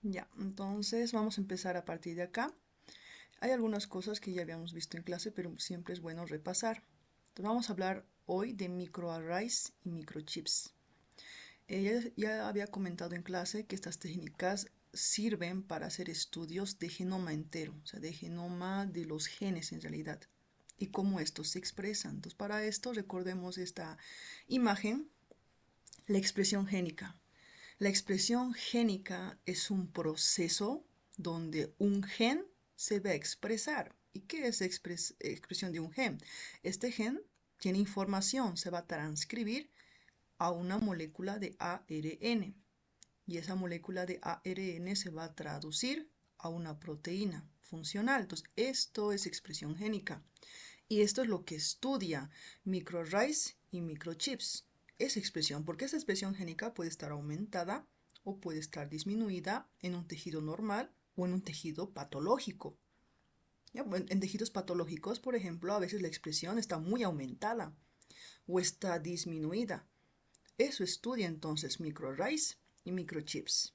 Ya, entonces vamos a empezar a partir de acá. Hay algunas cosas que ya habíamos visto en clase, pero siempre es bueno repasar. Entonces vamos a hablar hoy de microarrays y microchips. Ya había comentado en clase que estas técnicas sirven para hacer estudios de genoma entero, o sea, de genoma de los genes en realidad, y cómo estos se expresan. Entonces, para esto recordemos esta imagen, la expresión génica. La expresión génica es un proceso donde un gen se va a expresar. ¿Y qué es expresión de un gen? Este gen tiene información, se va a transcribir a una molécula de ARN y esa molécula de ARN se va a traducir a una proteína funcional. Entonces, esto es expresión génica. Y esto es lo que estudia microarrays y microchips. Esa expresión, porque esa expresión génica puede estar aumentada o puede estar disminuida en un tejido normal o en un tejido patológico. ¿Ya? En tejidos patológicos, por ejemplo, a veces la expresión está muy aumentada o está disminuida. Eso estudia entonces microarrays y microchips.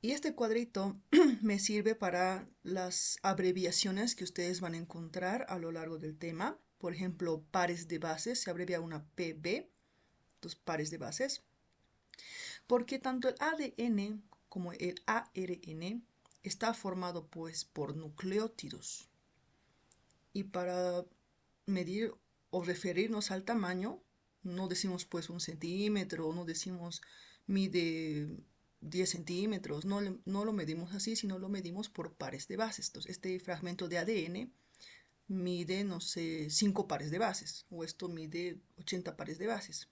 Y este cuadrito me sirve para las abreviaciones que ustedes van a encontrar a lo largo del tema. Por ejemplo, pares de bases, se abrevia una PB, dos pares de bases, porque tanto el ADN como el ARN está formado pues por nucleótidos. Y para medir o referirnos al tamaño, no decimos pues un centímetro, no decimos mide 10 centímetros, no lo medimos así, sino lo medimos por pares de bases. Entonces, este fragmento de ADN mide, no sé, 5 pares de bases, o esto mide 80 pares de bases.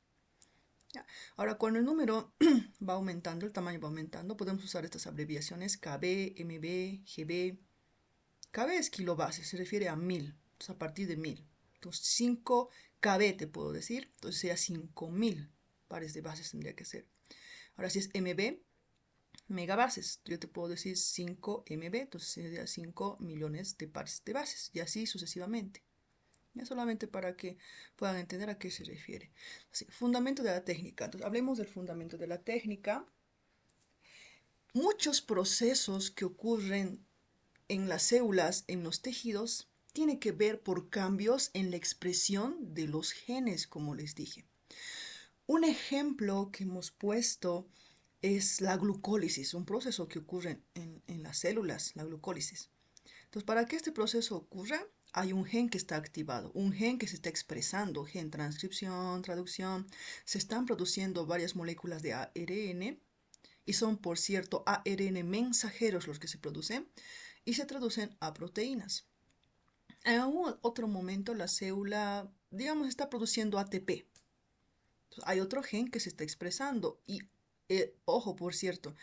Ya. Ahora, cuando el número va aumentando, el tamaño va aumentando, podemos usar estas abreviaciones KB, MB, GB. KB es kilobases, se refiere a 1000, entonces a partir de 1000. Entonces 5 KB te puedo decir, entonces sería 5000 pares de bases tendría que ser. Ahora si es MB, megabases, yo te puedo decir 5 MB, entonces sería 5 millones de pares de bases y así sucesivamente. Ya solamente para que puedan entender a qué se refiere. Así, fundamento de la técnica. Entonces, hablemos del fundamento de la técnica. Muchos procesos que ocurren en las células, en los tejidos, tiene que ver por cambios en la expresión de los genes, como les dije. Un ejemplo que hemos puesto es la glucólisis, un proceso que ocurre en las células, la glucólisis. Entonces, para que este proceso ocurra, hay un gen que está activado, un gen que se está expresando, gen transcripción, traducción. Se están produciendo varias moléculas de ARN y son, por cierto, ARN mensajeros los que se producen y se traducen a proteínas. En algún otro momento la célula, digamos, está produciendo ATP. Entonces, hay otro gen que se está expresando y, ojo, por cierto,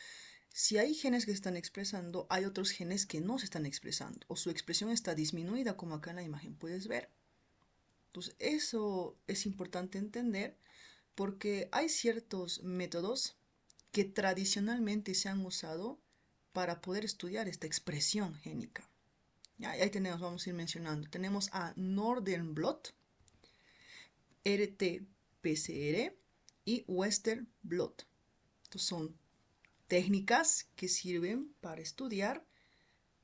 si hay genes que se están expresando, hay otros genes que no se están expresando o su expresión está disminuida, como acá en la imagen puedes ver. Entonces, eso es importante entender porque hay ciertos métodos que tradicionalmente se han usado para poder estudiar esta expresión génica. Ya, ahí tenemos, vamos a ir mencionando. Tenemos a Northern Blot, RT-PCR y Western Blot. Estos son técnicas que sirven para estudiar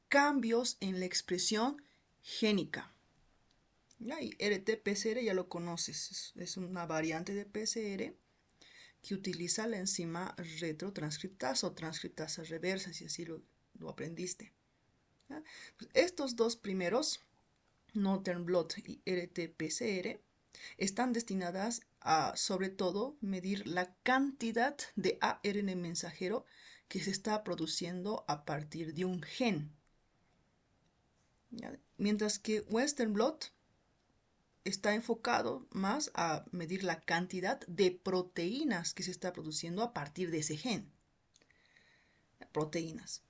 cambios en la expresión génica. Ya, y RT-PCR ya lo conoces, es una variante de PCR que utiliza la enzima retrotranscriptasa o transcriptasa reversa, si así lo aprendiste. ¿Ya? Pues estos dos primeros, Northern Blot y RT-PCR, están destinadas a, sobre todo, medir la cantidad de ARN mensajero que se está produciendo a partir de un gen. ¿Ya? Mientras que Western Blot está enfocado más a medir la cantidad de proteínas que se está produciendo a partir de ese gen. Proteínas.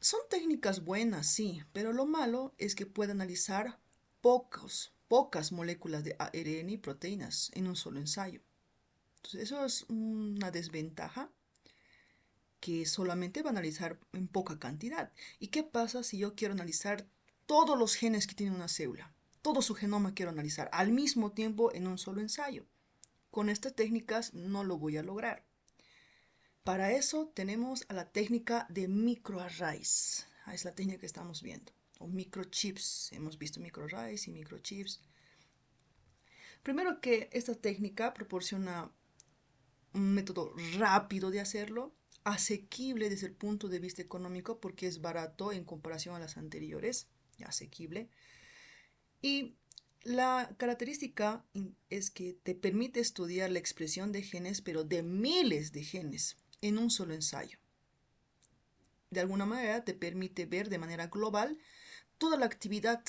Son técnicas buenas, sí, pero lo malo es que puede analizar pocas moléculas de ARN y proteínas en un solo ensayo. Entonces, eso es una desventaja que solamente va a analizar en poca cantidad. ¿Y qué pasa si yo quiero analizar todos los genes que tiene una célula? Todo su genoma quiero analizar al mismo tiempo en un solo ensayo. Con estas técnicas no lo voy a lograr. Para eso tenemos a la técnica de microarrays. Es la técnica que estamos viendo. O microchips. Hemos visto microarrays y microchips. Primero que esta técnica proporciona un método rápido de hacerlo, asequible desde el punto de vista económico porque es barato en comparación a las anteriores, asequible. Y la característica es que te permite estudiar la expresión de genes, pero de miles de genes, en un solo ensayo. De alguna manera te permite ver de manera global toda la actividad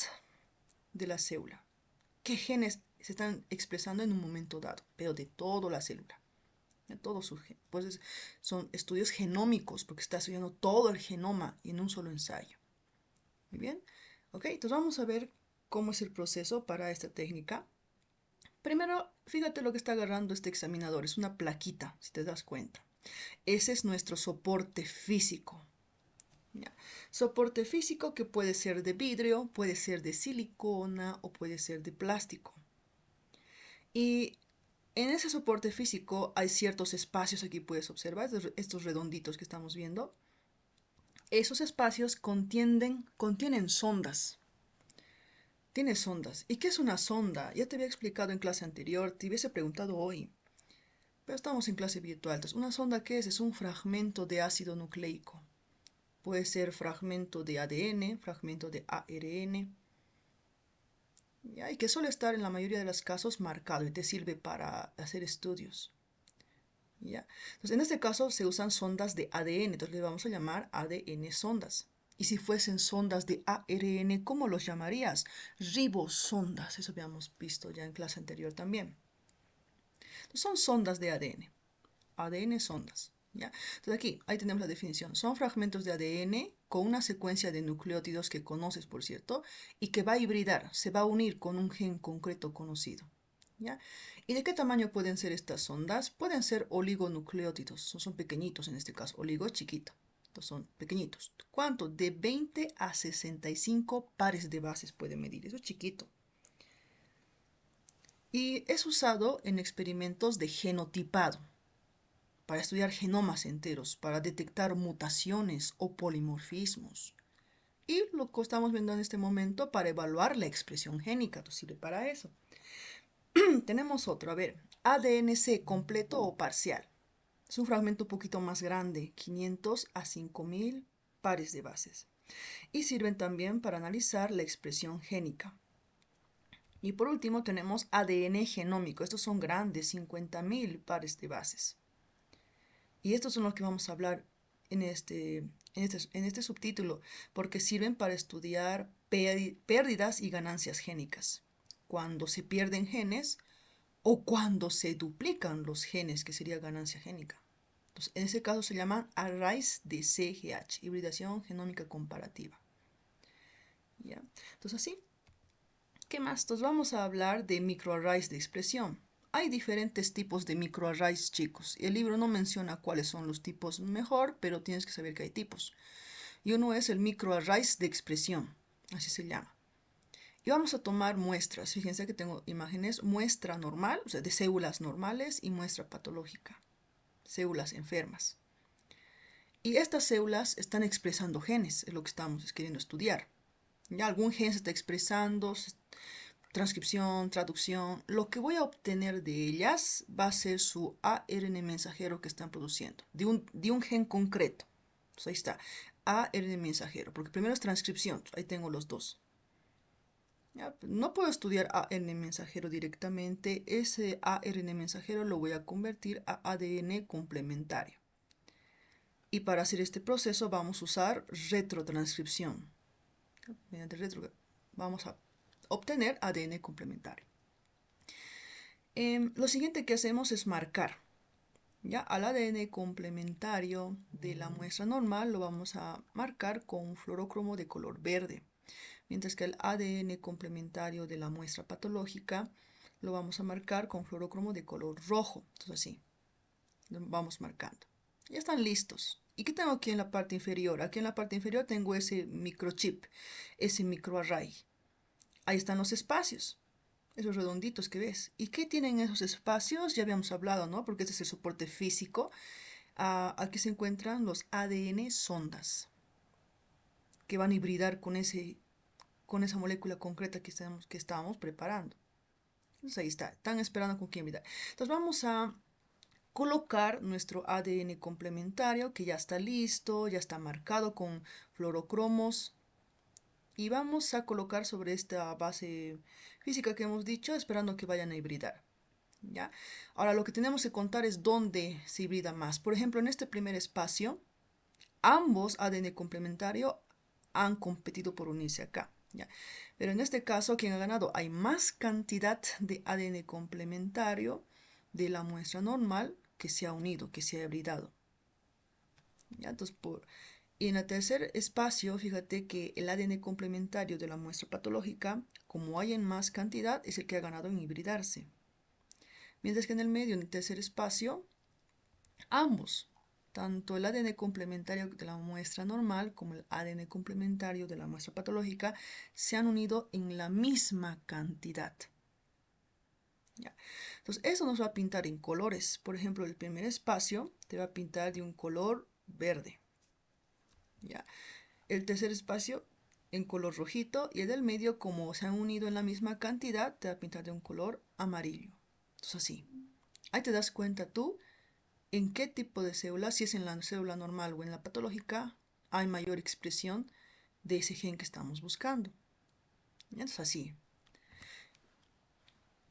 de la célula. ¿Qué genes se están expresando en un momento dado? Pero de toda la célula. De todo su gen. Pues son estudios genómicos, porque está estudiando todo el genoma en un solo ensayo. Muy bien. Ok, entonces vamos a ver cómo es el proceso para esta técnica. Primero, fíjate lo que está agarrando este examinador. Es una plaquita, si te das cuenta. Ese es nuestro soporte físico. ¿Ya? Soporte físico que puede ser de vidrio, puede ser de silicona o puede ser de plástico. Y en ese soporte físico hay ciertos espacios, aquí puedes observar, estos redonditos que estamos viendo. Esos espacios contienen sondas. Tiene sondas. ¿Y qué es una sonda? Ya te había explicado en clase anterior, te hubiese preguntado hoy. Pero estamos en clase virtual. Entonces, ¿una sonda qué es? Es un fragmento de ácido nucleico. Puede ser fragmento de ADN, fragmento de ARN. Y que suele estar en la mayoría de los casos marcado y te sirve para hacer estudios. ¿Ya? Entonces, en este caso se usan sondas de ADN, entonces le vamos a llamar ADN sondas. Y si fuesen sondas de ARN, ¿cómo los llamarías? Ribosondas, eso habíamos visto ya en clase anterior también. Entonces, son sondas de ADN, ADN sondas. ¿Ya? Entonces aquí, ahí tenemos la definición. Son fragmentos de ADN con una secuencia de nucleótidos que conoces, por cierto, y que va a hibridar, se va a unir con un gen concreto conocido. ¿Ya? ¿Y de qué tamaño pueden ser estas sondas? Pueden ser oligonucleótidos, son pequeñitos en este caso, oligo chiquito, estos son pequeñitos. ¿Cuánto? De 20 a 65 pares de bases puede medir, eso es chiquito. Y es usado en experimentos de genotipado, para estudiar genomas enteros, para detectar mutaciones o polimorfismos. Y lo que estamos viendo en este momento para evaluar la expresión génica, sirve para eso. Tenemos otro, a ver, ADN-C completo o parcial. Es un fragmento un poquito más grande, 500 a 5000 pares de bases. Y sirven también para analizar la expresión génica. Y por último tenemos ADN genómico. Estos son grandes, 50.000 pares de bases. Y estos son los que vamos a hablar en este subtítulo, porque sirven para estudiar pérdidas y ganancias génicas. Cuando se pierden genes o cuando se duplican los genes, que sería ganancia génica. Entonces, en ese caso se llaman arrays de CGH, hibridación genómica comparativa. ¿Ya? Entonces, así. ¿Qué más? Entonces, vamos a hablar de microarrays de expresión. Hay diferentes tipos de microarrays, chicos. El libro no menciona cuáles son los tipos mejor, pero tienes que saber que hay tipos. Y uno es el microarrays de expresión, así se llama. Y vamos a tomar muestras. Fíjense que tengo imágenes, muestra normal, o sea, de células normales y muestra patológica, células enfermas. Y estas células están expresando genes, es lo que estamos queriendo estudiar. Ya algún gen se está expresando, transcripción, traducción. Lo que voy a obtener de ellas va a ser su ARN mensajero que están produciendo, de un gen concreto. Entonces ahí está, ARN mensajero, porque primero es transcripción, ahí tengo los dos. ¿Ya? No puedo estudiar ARN mensajero directamente, ese ARN mensajero lo voy a convertir a ADN complementario. Y para hacer este proceso vamos a usar retrotranscripción. Mediante vamos a obtener ADN complementario. Lo siguiente que hacemos es marcar. Ya al ADN complementario de la muestra normal lo vamos a marcar con un fluorocromo de color verde, mientras que el ADN complementario de la muestra patológica lo vamos a marcar con fluorocromo de color rojo. Entonces así, lo vamos marcando. Ya están listos. ¿Y qué tengo aquí en la parte inferior? Aquí en la parte inferior tengo ese microchip, ese microarray. Ahí están los espacios, esos redonditos que ves. ¿Y qué tienen esos espacios? Ya habíamos hablado, ¿no? Porque este es el soporte físico. Aquí se encuentran los ADN sondas, que van a hibridar con esa molécula concreta que estábamos preparando. Entonces ahí está, están esperando con quién hibridar. Entonces vamos a colocar nuestro ADN complementario, que ya está listo, ya está marcado con fluorocromos, y vamos a colocar sobre esta base física que hemos dicho, esperando que vayan a hibridar. ¿Ya? Ahora lo que tenemos que contar es dónde se hibrida más. Por ejemplo, en este primer espacio, ambos ADN complementario han competido por unirse acá. ¿Ya? Pero en este caso, quien ha ganado, hay más cantidad de ADN complementario de la muestra normal que se ha unido, que se ha hibridado. ¿Ya? Entonces, y en el tercer espacio, fíjate que el ADN complementario de la muestra patológica, como hay en más cantidad, es el que ha ganado en hibridarse. Mientras que en el medio, en el tercer espacio, ambos, tanto el ADN complementario de la muestra normal como el ADN complementario de la muestra patológica, se han unido en la misma cantidad. ¿Ya? Entonces, eso nos va a pintar en colores. Por ejemplo, el primer espacio te va a pintar de un color verde. ¿Ya? El tercer espacio en color rojito y el del medio, como se han unido en la misma cantidad, te va a pintar de un color amarillo. Entonces así. Ahí te das cuenta tú en qué tipo de célula, si es en la célula normal o en la patológica, hay mayor expresión de ese gen que estamos buscando. Entonces así.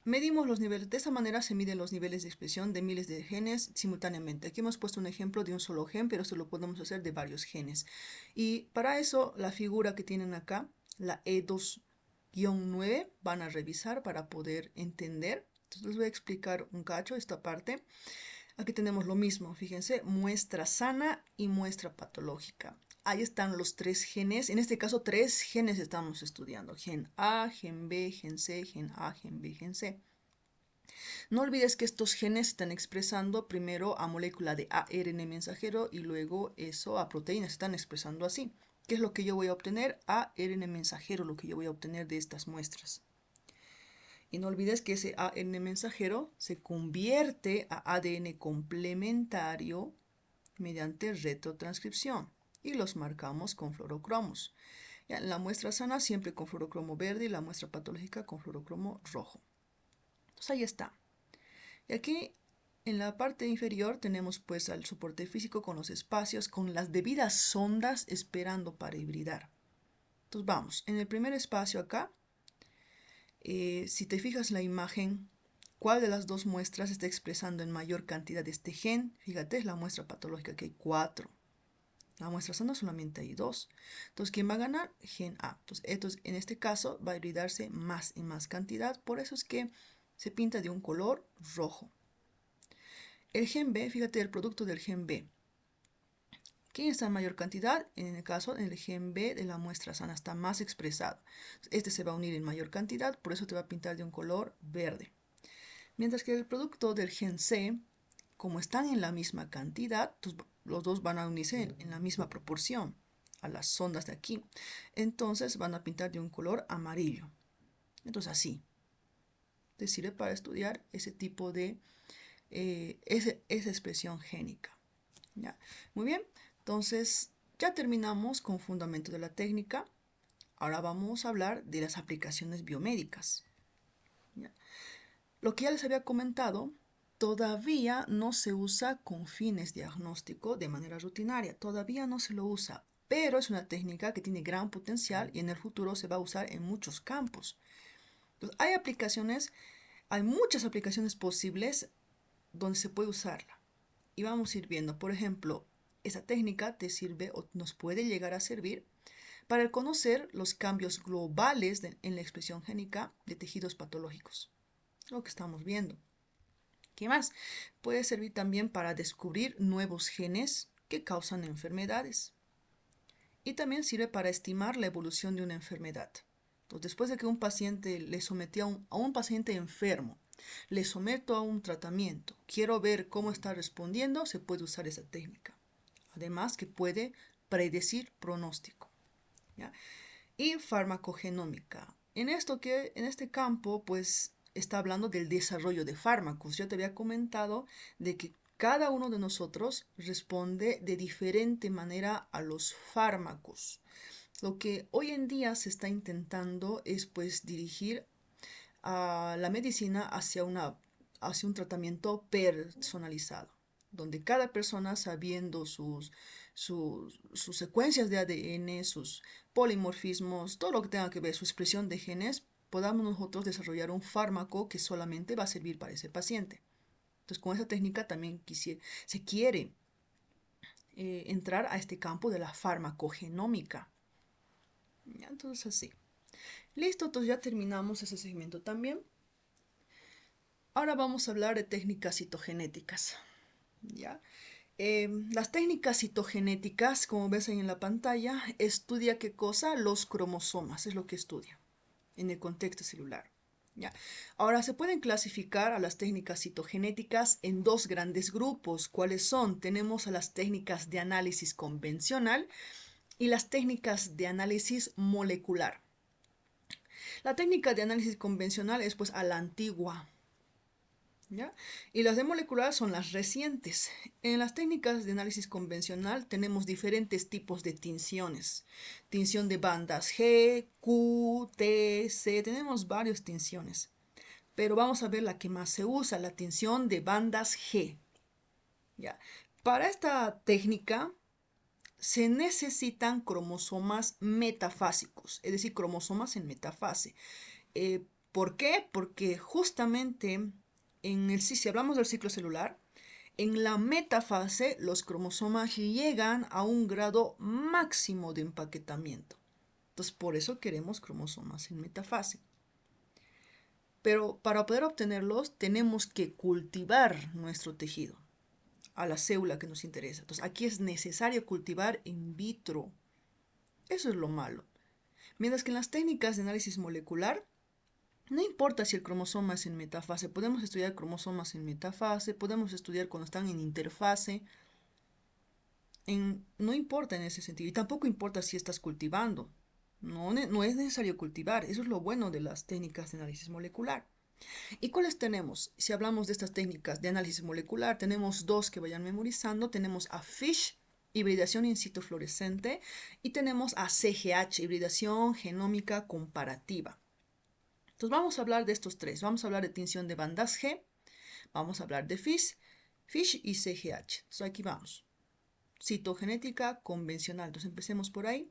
Medimos los niveles, de esta manera se miden los niveles de expresión de miles de genes simultáneamente. Aquí hemos puesto un ejemplo de un solo gen, pero esto lo podemos hacer de varios genes. Y para eso, la figura que tienen acá, la E2-9, van a revisar para poder entender. Entonces les voy a explicar un cacho esta parte. Aquí tenemos lo mismo, fíjense, muestra sana y muestra patológica. Ahí están los tres genes, en este caso tres genes estamos estudiando, gen A, gen B, gen C, gen A, gen B, gen C. No olvides que estos genes están expresando primero a molécula de ARN mensajero y luego eso a proteínas, están expresando así. ¿Qué es lo que yo voy a obtener? ARN mensajero, lo que yo voy a obtener de estas muestras. Y no olvides que ese ARN mensajero se convierte a ADN complementario mediante retrotranscripción y los marcamos con fluorocromos. Ya, la muestra sana siempre con fluorocromo verde y la muestra patológica con fluorocromo rojo. Entonces ahí está. Y aquí en la parte inferior tenemos pues al soporte físico con los espacios, con las debidas sondas esperando para hibridar. Entonces vamos, en el primer espacio acá, si te fijas la imagen, ¿cuál de las dos muestras está expresando en mayor cantidad de este gen? Fíjate, es la muestra patológica que hay 4. La muestra sana solamente hay 2. Entonces, ¿quién va a ganar? Gen A. Entonces, en este caso va a hibridarse más en más cantidad. Por eso es que se pinta de un color rojo. El gen B, fíjate el producto del gen B. ¿Quién está en mayor cantidad? En el caso, el gen B de la muestra sana está más expresado. Este se va a unir en mayor cantidad, por eso te va a pintar de un color verde. Mientras que el producto del gen C, como están en la misma cantidad, los dos van a unirse en la misma proporción a las sondas de aquí. Entonces van a pintar de un color amarillo. Entonces así. Te sirve para estudiar ese tipo de, esa expresión génica. ¿Ya? Muy bien, entonces ya terminamos con fundamento de la técnica. Ahora vamos a hablar de las aplicaciones biomédicas. ¿Ya? Lo que ya les había comentado, todavía no se usa con fines diagnósticos de manera rutinaria, todavía no se lo usa, pero es una técnica que tiene gran potencial y en el futuro se va a usar en muchos campos. Entonces, hay muchas aplicaciones posibles donde se puede usarla. Y vamos a ir viendo, por ejemplo, esa técnica te sirve o nos puede llegar a servir para conocer los cambios globales en la expresión génica de tejidos patológicos, lo que estamos viendo. ¿Qué más? Puede servir también para descubrir nuevos genes que causan enfermedades. Y también sirve para estimar la evolución de una enfermedad. Entonces, después de que un paciente le sometió a un paciente enfermo, le someto a un tratamiento, quiero ver cómo está respondiendo, se puede usar esa técnica. Además que puede predecir pronóstico. ¿Ya? Y farmacogenómica. En este campo, pues está hablando del desarrollo de fármacos. Yo te había comentado de que cada uno de nosotros responde de diferente manera a los fármacos. Lo que hoy en día se está intentando es pues dirigir a la medicina hacia un tratamiento personalizado, donde cada persona, sabiendo sus secuencias de ADN, sus polimorfismos, todo lo que tenga que ver, su expresión de genes, podamos nosotros desarrollar un fármaco que solamente va a servir para ese paciente. Entonces, con esa técnica también se quiere entrar a este campo de la farmacogenómica. Entonces, así. Listo, entonces ya terminamos ese segmento también. Ahora vamos a hablar de técnicas citogenéticas. ¿Ya? Las técnicas citogenéticas, como ves ahí en la pantalla, estudia qué cosa, los cromosomas, es lo que estudia en el contexto celular. ¿Ya? Ahora se pueden clasificar a las técnicas citogenéticas en dos grandes grupos. ¿Cuáles son? Tenemos a las técnicas de análisis convencional y las técnicas de análisis molecular. La técnica de análisis convencional es pues a la antigua, ¿ya? Y las de molecular son las recientes. En las técnicas de análisis convencional tenemos diferentes tipos de tinciones. Tinción de bandas G, Q, T, C, tenemos varias tinciones. Pero vamos a ver la que más se usa, la tinción de bandas G. ¿Ya? Para esta técnica se necesitan cromosomas metafásicos, es decir, cromosomas en metafase. ¿Por qué? Porque justamente si hablamos del ciclo celular, en la metafase los cromosomas llegan a un grado máximo de empaquetamiento. Entonces, por eso queremos cromosomas en metafase. Pero para poder obtenerlos tenemos que cultivar nuestro tejido a la célula que nos interesa. Entonces, aquí es necesario cultivar in vitro. Eso es lo malo. Mientras que en las técnicas de análisis molecular, no importa si el cromosoma es en metafase, podemos estudiar cromosomas en metafase, podemos estudiar cuando están en interfase, no importa en ese sentido, y tampoco importa si estás cultivando, no es necesario cultivar, eso es lo bueno de las técnicas de análisis molecular. ¿Y cuáles tenemos? Si hablamos de estas técnicas de análisis molecular, tenemos dos que vayan memorizando, tenemos a FISH, hibridación in situ fluorescente, y tenemos a CGH, hibridación genómica comparativa. Entonces vamos a hablar de estos tres. Vamos a hablar de tinción de bandas G, vamos a hablar de FISH y CGH. Entonces aquí vamos. Citogenética convencional. Entonces empecemos por ahí.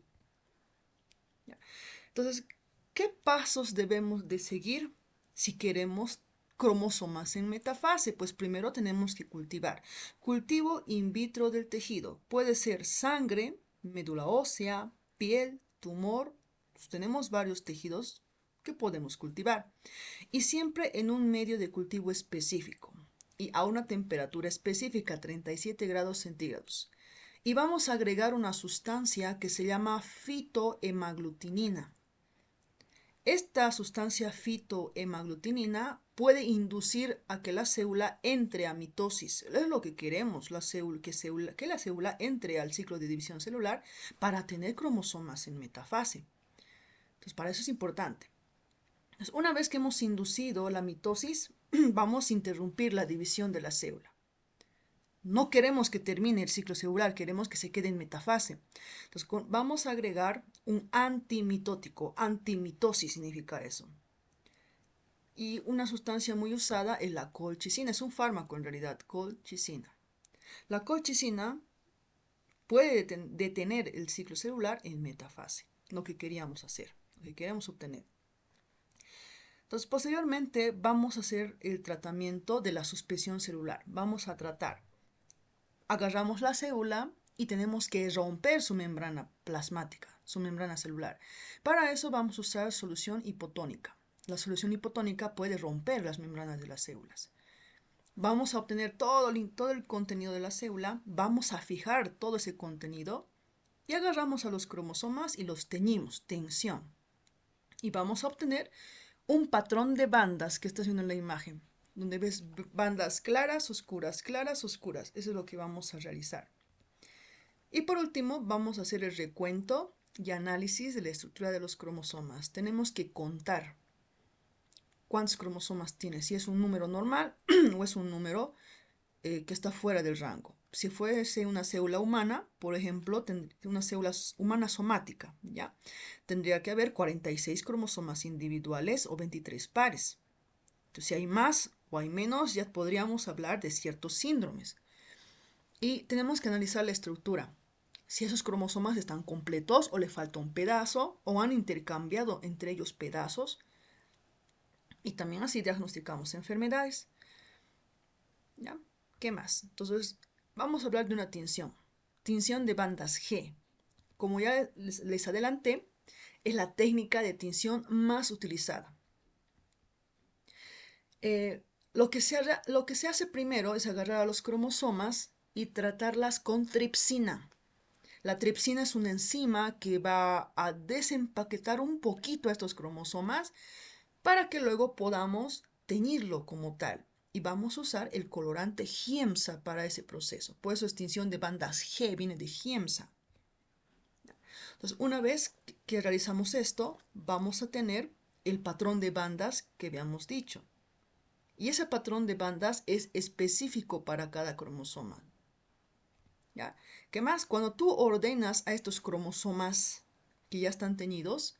Entonces, ¿qué pasos debemos de seguir si queremos cromosomas en metafase? Pues primero tenemos que cultivar. Cultivo in vitro del tejido. Puede ser sangre, médula ósea, piel, tumor. Pues tenemos varios tejidos que podemos cultivar. Y siempre en un medio de cultivo específico y a una temperatura específica, 37 grados centígrados. Y vamos a agregar una sustancia que se llama fitohemaglutinina. Esta sustancia fitohemaglutinina puede inducir a que la célula entre a mitosis. Es lo que queremos, que la célula entre al ciclo de división celular para tener cromosomas en metafase. Entonces, para eso es importante. Entonces, una vez que hemos inducido la mitosis, vamos a interrumpir la división de la célula. No queremos que termine el ciclo celular, queremos que se quede en metafase. Entonces, vamos a agregar un antimitótico. Antimitosis significa eso. Y una sustancia muy usada es la colchicina. Es un fármaco en realidad, colchicina. La colchicina puede detener el ciclo celular en metafase. Lo que queríamos hacer, lo que queremos obtener. Entonces, posteriormente vamos a hacer el tratamiento de la suspensión celular. Vamos a tratar. Agarramos la célula y tenemos que romper su membrana plasmática, su membrana celular. Para eso vamos a usar solución hipotónica. La solución hipotónica puede romper las membranas de las células. Vamos a obtener todo el contenido de la célula, vamos a fijar todo ese contenido y agarramos a los cromosomas y los teñimos, tensión. Y vamos a obtener un patrón de bandas que estás viendo en la imagen, donde ves bandas claras, oscuras, claras, oscuras. Eso es lo que vamos a realizar. Y por último, vamos a hacer el recuento y análisis de la estructura de los cromosomas. Tenemos que contar cuántos cromosomas tiene, si es un número normal o es un número que está fuera del rango. Si fuese una célula humana, por ejemplo, una célula humana somática, ¿ya? Tendría que haber 46 cromosomas individuales o 23 pares. Entonces, si hay más o hay menos, ya podríamos hablar de ciertos síndromes. Y tenemos que analizar la estructura. Si esos cromosomas están completos o le falta un pedazo o han intercambiado entre ellos pedazos. Y también así diagnosticamos enfermedades. ¿Ya? ¿Qué más? Entonces, vamos a hablar de una tinción. Tinción de bandas G. Como ya les adelanté, es la técnica de tinción más utilizada. Lo que se hace primero es agarrar a los cromosomas y tratarlas con tripsina. La tripsina es una enzima que va a desempaquetar un poquito a estos cromosomas para que luego podamos teñirlo como tal. Y vamos a usar el colorante Giemsa para ese proceso. Por eso extinción de bandas G viene de Giemsa. Entonces, una vez que realizamos esto, vamos a tener el patrón de bandas que habíamos dicho. Y ese patrón de bandas es específico para cada cromosoma. ¿Ya? ¿Qué más? Cuando tú ordenas a estos cromosomas que ya están teñidos,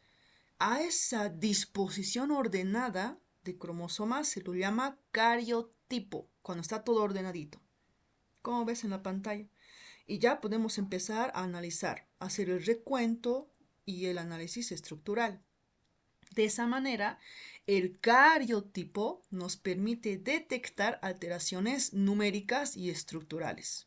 a esa disposición ordenada de cromosomas se lo llama cariotipo, cuando está todo ordenadito, como ves en la pantalla. Y ya podemos empezar a analizar, hacer el recuento y el análisis estructural. De esa manera, el cariotipo nos permite detectar alteraciones numéricas y estructurales.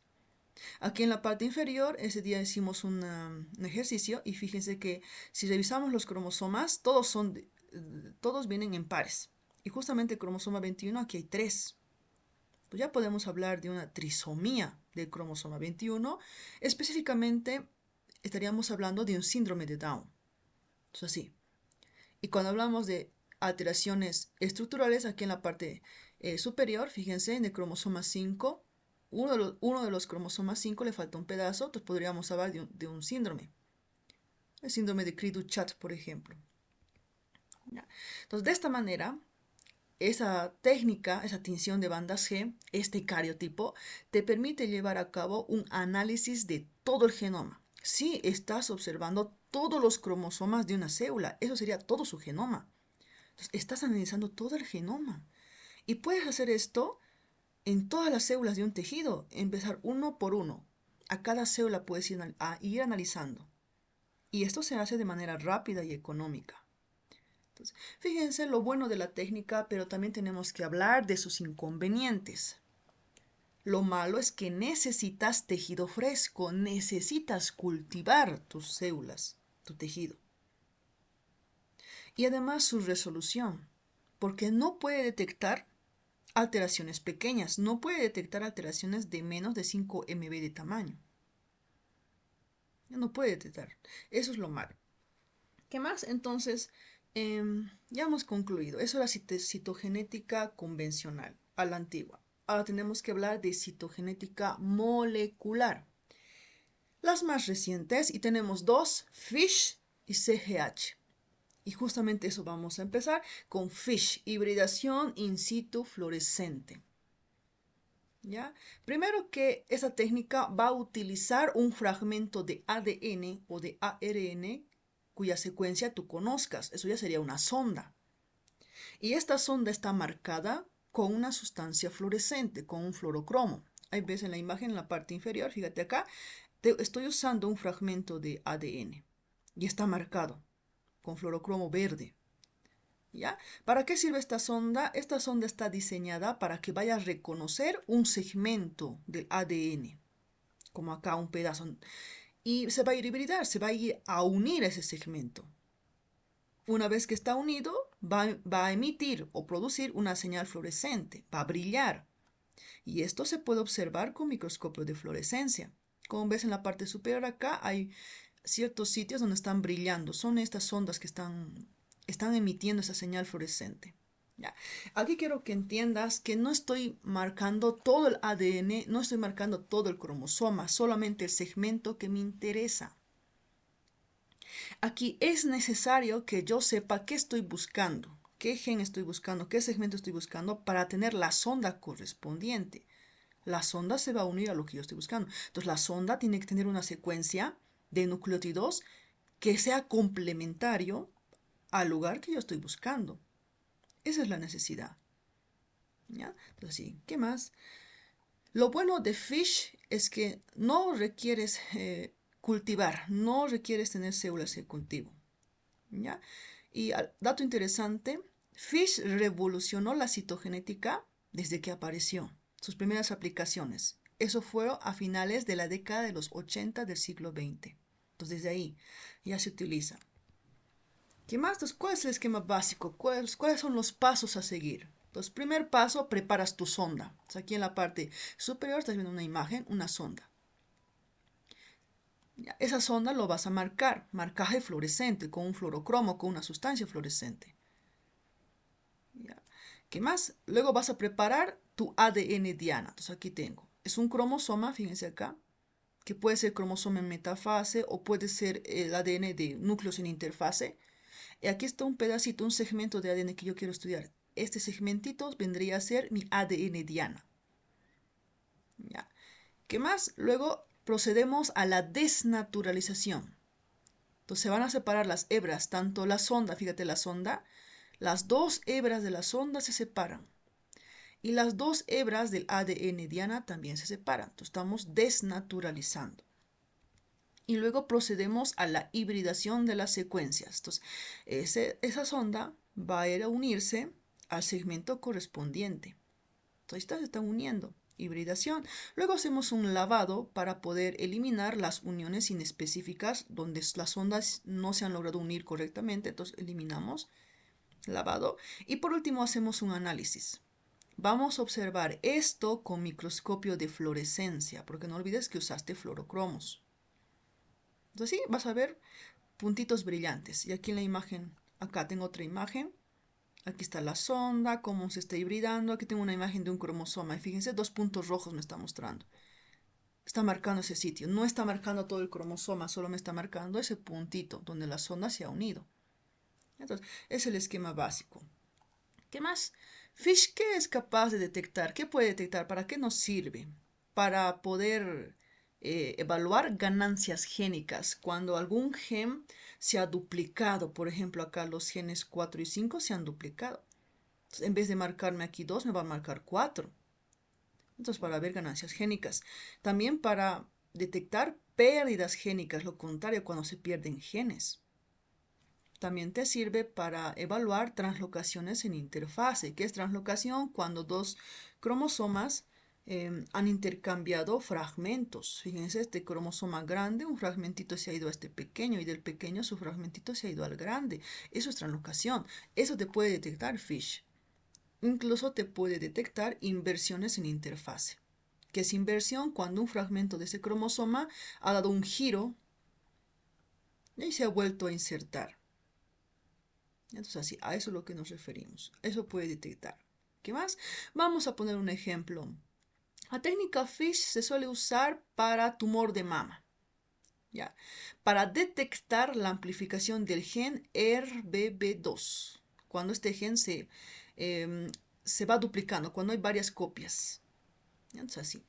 Aquí en la parte inferior, ese día hicimos un ejercicio y fíjense que si revisamos los cromosomas, todos vienen en pares. Y justamente el cromosoma 21, aquí hay 3. Pues ya podemos hablar de una trisomía del cromosoma 21. Específicamente, estaríamos hablando de un síndrome de Down. Eso así. Y cuando hablamos de alteraciones estructurales, aquí en la parte superior, fíjense, en el cromosoma 5, uno de los cromosomas 5 le falta un pedazo, entonces podríamos hablar de un síndrome. El síndrome de Cri-du-Chat, por ejemplo. ¿Ya? Entonces, de esta manera, esa técnica, esa tinción de bandas G, este cariotipo, te permite llevar a cabo un análisis de todo el genoma. Si estás observando todos los cromosomas de una célula, eso sería todo su genoma. Entonces, estás analizando todo el genoma. Y puedes hacer esto en todas las células de un tejido, empezar uno por uno. A cada célula puedes ir analizando. Y esto se hace de manera rápida y económica. Entonces, fíjense lo bueno de la técnica, pero también tenemos que hablar de sus inconvenientes. Lo malo es que necesitas tejido fresco, necesitas cultivar tus células, tu tejido. Y además su resolución, porque no puede detectar alteraciones pequeñas, no puede detectar alteraciones de menos de 5 mb de tamaño. No puede detectar. Eso es lo malo. ¿Qué más? Entonces, ya hemos concluido. Eso era citogenética convencional, a la antigua. Ahora tenemos que hablar de citogenética molecular. Las más recientes, y tenemos dos, FISH y CGH. Y justamente eso vamos a empezar con FISH, hibridación in situ fluorescente. ¿Ya? Primero que esa técnica va a utilizar un fragmento de ADN o de ARN cuya secuencia tú conozcas. Eso ya sería una sonda. Y esta sonda está marcada con una sustancia fluorescente, con un fluorocromo. Ahí ves en la imagen en la parte inferior, fíjate acá, estoy usando un fragmento de ADN y está marcado con fluorocromo verde. ¿Ya? ¿Para qué sirve esta sonda? Esta sonda está diseñada para que vaya a reconocer un segmento del ADN, como acá un pedazo, y se va a ir a hibridar, se va a ir a unir a ese segmento. Una vez que está unido, va a emitir o producir una señal fluorescente, va a brillar. Y esto se puede observar con microscopio de fluorescencia. Como ves en la parte superior acá hay ciertos sitios donde están brillando. Son estas ondas que están emitiendo esa señal fluorescente. ¿Ya? Aquí quiero que entiendas que no estoy marcando todo el ADN, no estoy marcando todo el cromosoma, solamente el segmento que me interesa. Aquí es necesario que yo sepa qué estoy buscando, qué gen estoy buscando, qué segmento estoy buscando para tener la sonda correspondiente. La sonda se va a unir a lo que yo estoy buscando. Entonces la sonda tiene que tener una secuencia de nucleótidos que sea complementario al lugar que yo estoy buscando. Esa es la necesidad. ¿Ya? Entonces, sí, ¿qué más? Lo bueno de FISH es que no requieres cultivar, no requieres tener células de cultivo. ¿Ya? Y dato interesante, FISH revolucionó la citogenética desde que apareció, sus primeras aplicaciones. Eso fue a finales de la década de los 80 del siglo XX. Entonces, desde ahí ya se utiliza. ¿Qué más? Entonces, ¿cuál es el esquema básico? ¿Cuáles son los pasos a seguir? Entonces, primer paso, preparas tu sonda. Entonces, aquí en la parte superior estás viendo una imagen, una sonda. Ya, esa sonda lo vas a marcar, marcaje fluorescente, con un fluorocromo, con una sustancia fluorescente. Ya. ¿Qué más? Luego vas a preparar tu ADN diana. Entonces, aquí tengo. Es un cromosoma, fíjense acá, que puede ser cromosoma en metafase o puede ser el ADN de núcleos en interfase. Y aquí está un pedacito, un segmento de ADN que yo quiero estudiar. Este segmentito vendría a ser mi ADN diana. ¿Ya? ¿Qué más? Luego procedemos a la desnaturalización. Entonces se van a separar las hebras, tanto la sonda, fíjate la sonda, las dos hebras de la sonda se separan. Y las dos hebras del ADN diana también se separan. Entonces estamos desnaturalizando. Y luego procedemos a la hibridación de las secuencias. Entonces, esa sonda va a ir a unirse al segmento correspondiente. Entonces, estas se están uniendo. Hibridación. Luego hacemos un lavado para poder eliminar las uniones inespecíficas donde las ondas no se han logrado unir correctamente. Entonces, eliminamos lavado. Y por último, hacemos un análisis. Vamos a observar esto con microscopio de fluorescencia, porque no olvides que usaste fluorocromos. Entonces sí, vas a ver puntitos brillantes. Y aquí en la imagen, acá tengo otra imagen. Aquí está la sonda, cómo se está hibridando. Aquí tengo una imagen de un cromosoma. Y fíjense, dos puntos rojos me está mostrando. Está marcando ese sitio. No está marcando todo el cromosoma, solo me está marcando ese puntito donde la sonda se ha unido. Entonces, es el esquema básico. ¿Qué más? Fish, ¿qué es capaz de detectar? ¿Qué puede detectar? ¿Para qué nos sirve? Para poder evaluar ganancias génicas. Cuando algún gen se ha duplicado, por ejemplo, acá los genes 4 y 5 se han duplicado. Entonces, en vez de marcarme aquí 2, me va a marcar 4. Entonces, para ver ganancias génicas. También para detectar pérdidas génicas, lo contrario, cuando se pierden genes. También te sirve para evaluar translocaciones en interfase. ¿Qué es translocación? Cuando dos cromosomas han intercambiado fragmentos. Fíjense, este cromosoma grande, un fragmentito se ha ido a este pequeño y del pequeño su fragmentito se ha ido al grande. Eso es translocación. Eso te puede detectar FISH. Incluso te puede detectar inversiones en interfase. ¿Qué es inversión? Cuando un fragmento de ese cromosoma ha dado un giro y se ha vuelto a insertar. Entonces, así, a eso es lo que nos referimos. Eso puede detectar. ¿Qué más? Vamos a poner un ejemplo. La técnica FISH se suele usar para tumor de mama. ¿Ya? Para detectar la amplificación del gen RBB2. Cuando este gen se va duplicando, cuando hay varias copias. Entonces, así.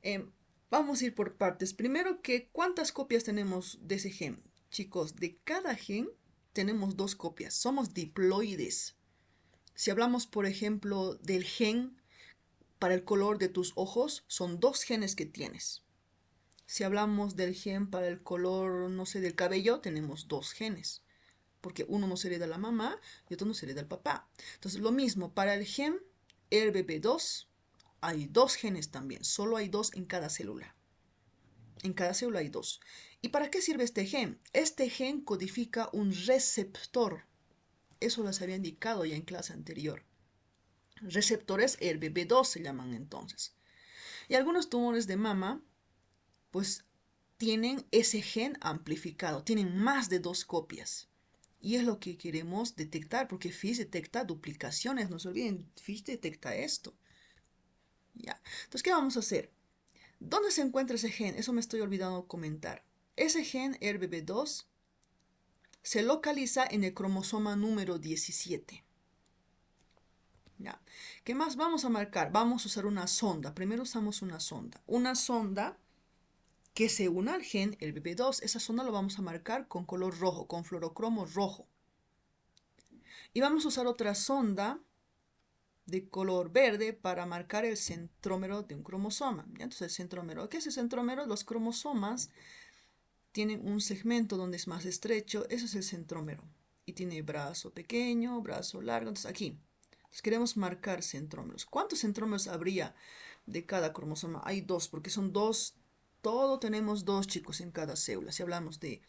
Em, Vamos a ir por partes. Primero, ¿cuántas copias tenemos de ese gen? Chicos, de cada gen tenemos dos copias. Somos diploides. Si hablamos, por ejemplo, del gen para el color de tus ojos, son dos genes que tienes. Si hablamos del gen para el color, no sé, del cabello, tenemos dos genes. Porque uno nos hereda la mamá y otro nos hereda el papá. Entonces, lo mismo, para el gen RBB2 hay dos genes también. Solo hay dos en cada célula. En cada célula hay dos. ¿Y para qué sirve este gen? Este gen codifica un receptor. Eso les había indicado ya en clase anterior. Receptores RBB2 se llaman entonces. Y algunos tumores de mama, pues tienen ese gen amplificado, tienen más de dos copias. Y es lo que queremos detectar, porque FISH detecta duplicaciones. No se olviden, FISH detecta esto. ¿Ya? Entonces, ¿qué vamos a hacer? ¿Dónde se encuentra ese gen? Eso me estoy olvidando comentar. Ese gen RBB2 se localiza en el cromosoma número 17. Ya. ¿Qué más vamos a marcar? Vamos a usar una sonda. Primero usamos una sonda. Una sonda que se una al gen el BB2. Esa sonda lo vamos a marcar con color rojo, con fluorocromo rojo. Y vamos a usar otra sonda de color verde para marcar el centrómero de un cromosoma. Entonces, el centrómero, ¿qué es el centrómero? Los cromosomas tienen un segmento donde es más estrecho, eso es el centrómero. Y tiene brazo pequeño, brazo largo, entonces aquí. Entonces queremos marcar centrómeros. ¿Cuántos centrómeros habría de cada cromosoma? Hay dos, porque son dos, todo tenemos dos, chicos, en cada célula. Si hablamos de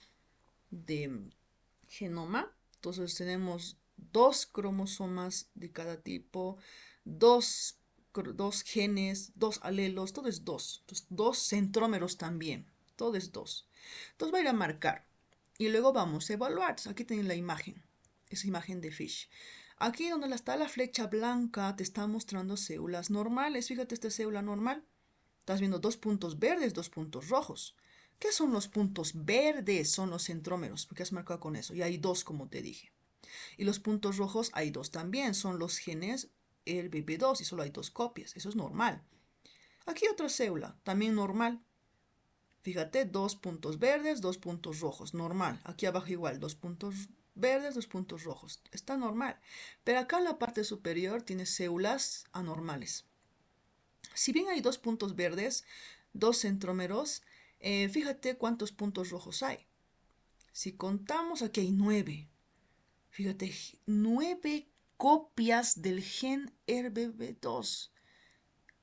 genoma, entonces tenemos dos cromosomas de cada tipo, dos, dos genes, dos alelos, todo es dos. Entonces, dos centrómeros también, todo es dos. Entonces va a ir a marcar y luego vamos a evaluar. Entonces, aquí tienen la imagen, esa imagen de Fish. Aquí donde está la flecha blanca te está mostrando células normales. Fíjate esta célula normal. Estás viendo dos puntos verdes, dos puntos rojos. ¿Qué son los puntos verdes? Son los centrómeros, porque has marcado con eso. Y hay dos, como te dije. Y los puntos rojos hay dos también. Son los genes el BB2 y solo hay dos copias. Eso es normal. Aquí otra célula, también normal. Fíjate, dos puntos verdes, dos puntos rojos. Normal. Aquí abajo igual, dos puntos verdes, dos puntos rojos. Está normal. Pero acá en la parte superior tiene células anormales. Si bien hay dos puntos verdes, dos centrómeros, fíjate cuántos puntos rojos hay. Si contamos, aquí hay 9. Fíjate, 9 copias del gen RBB2.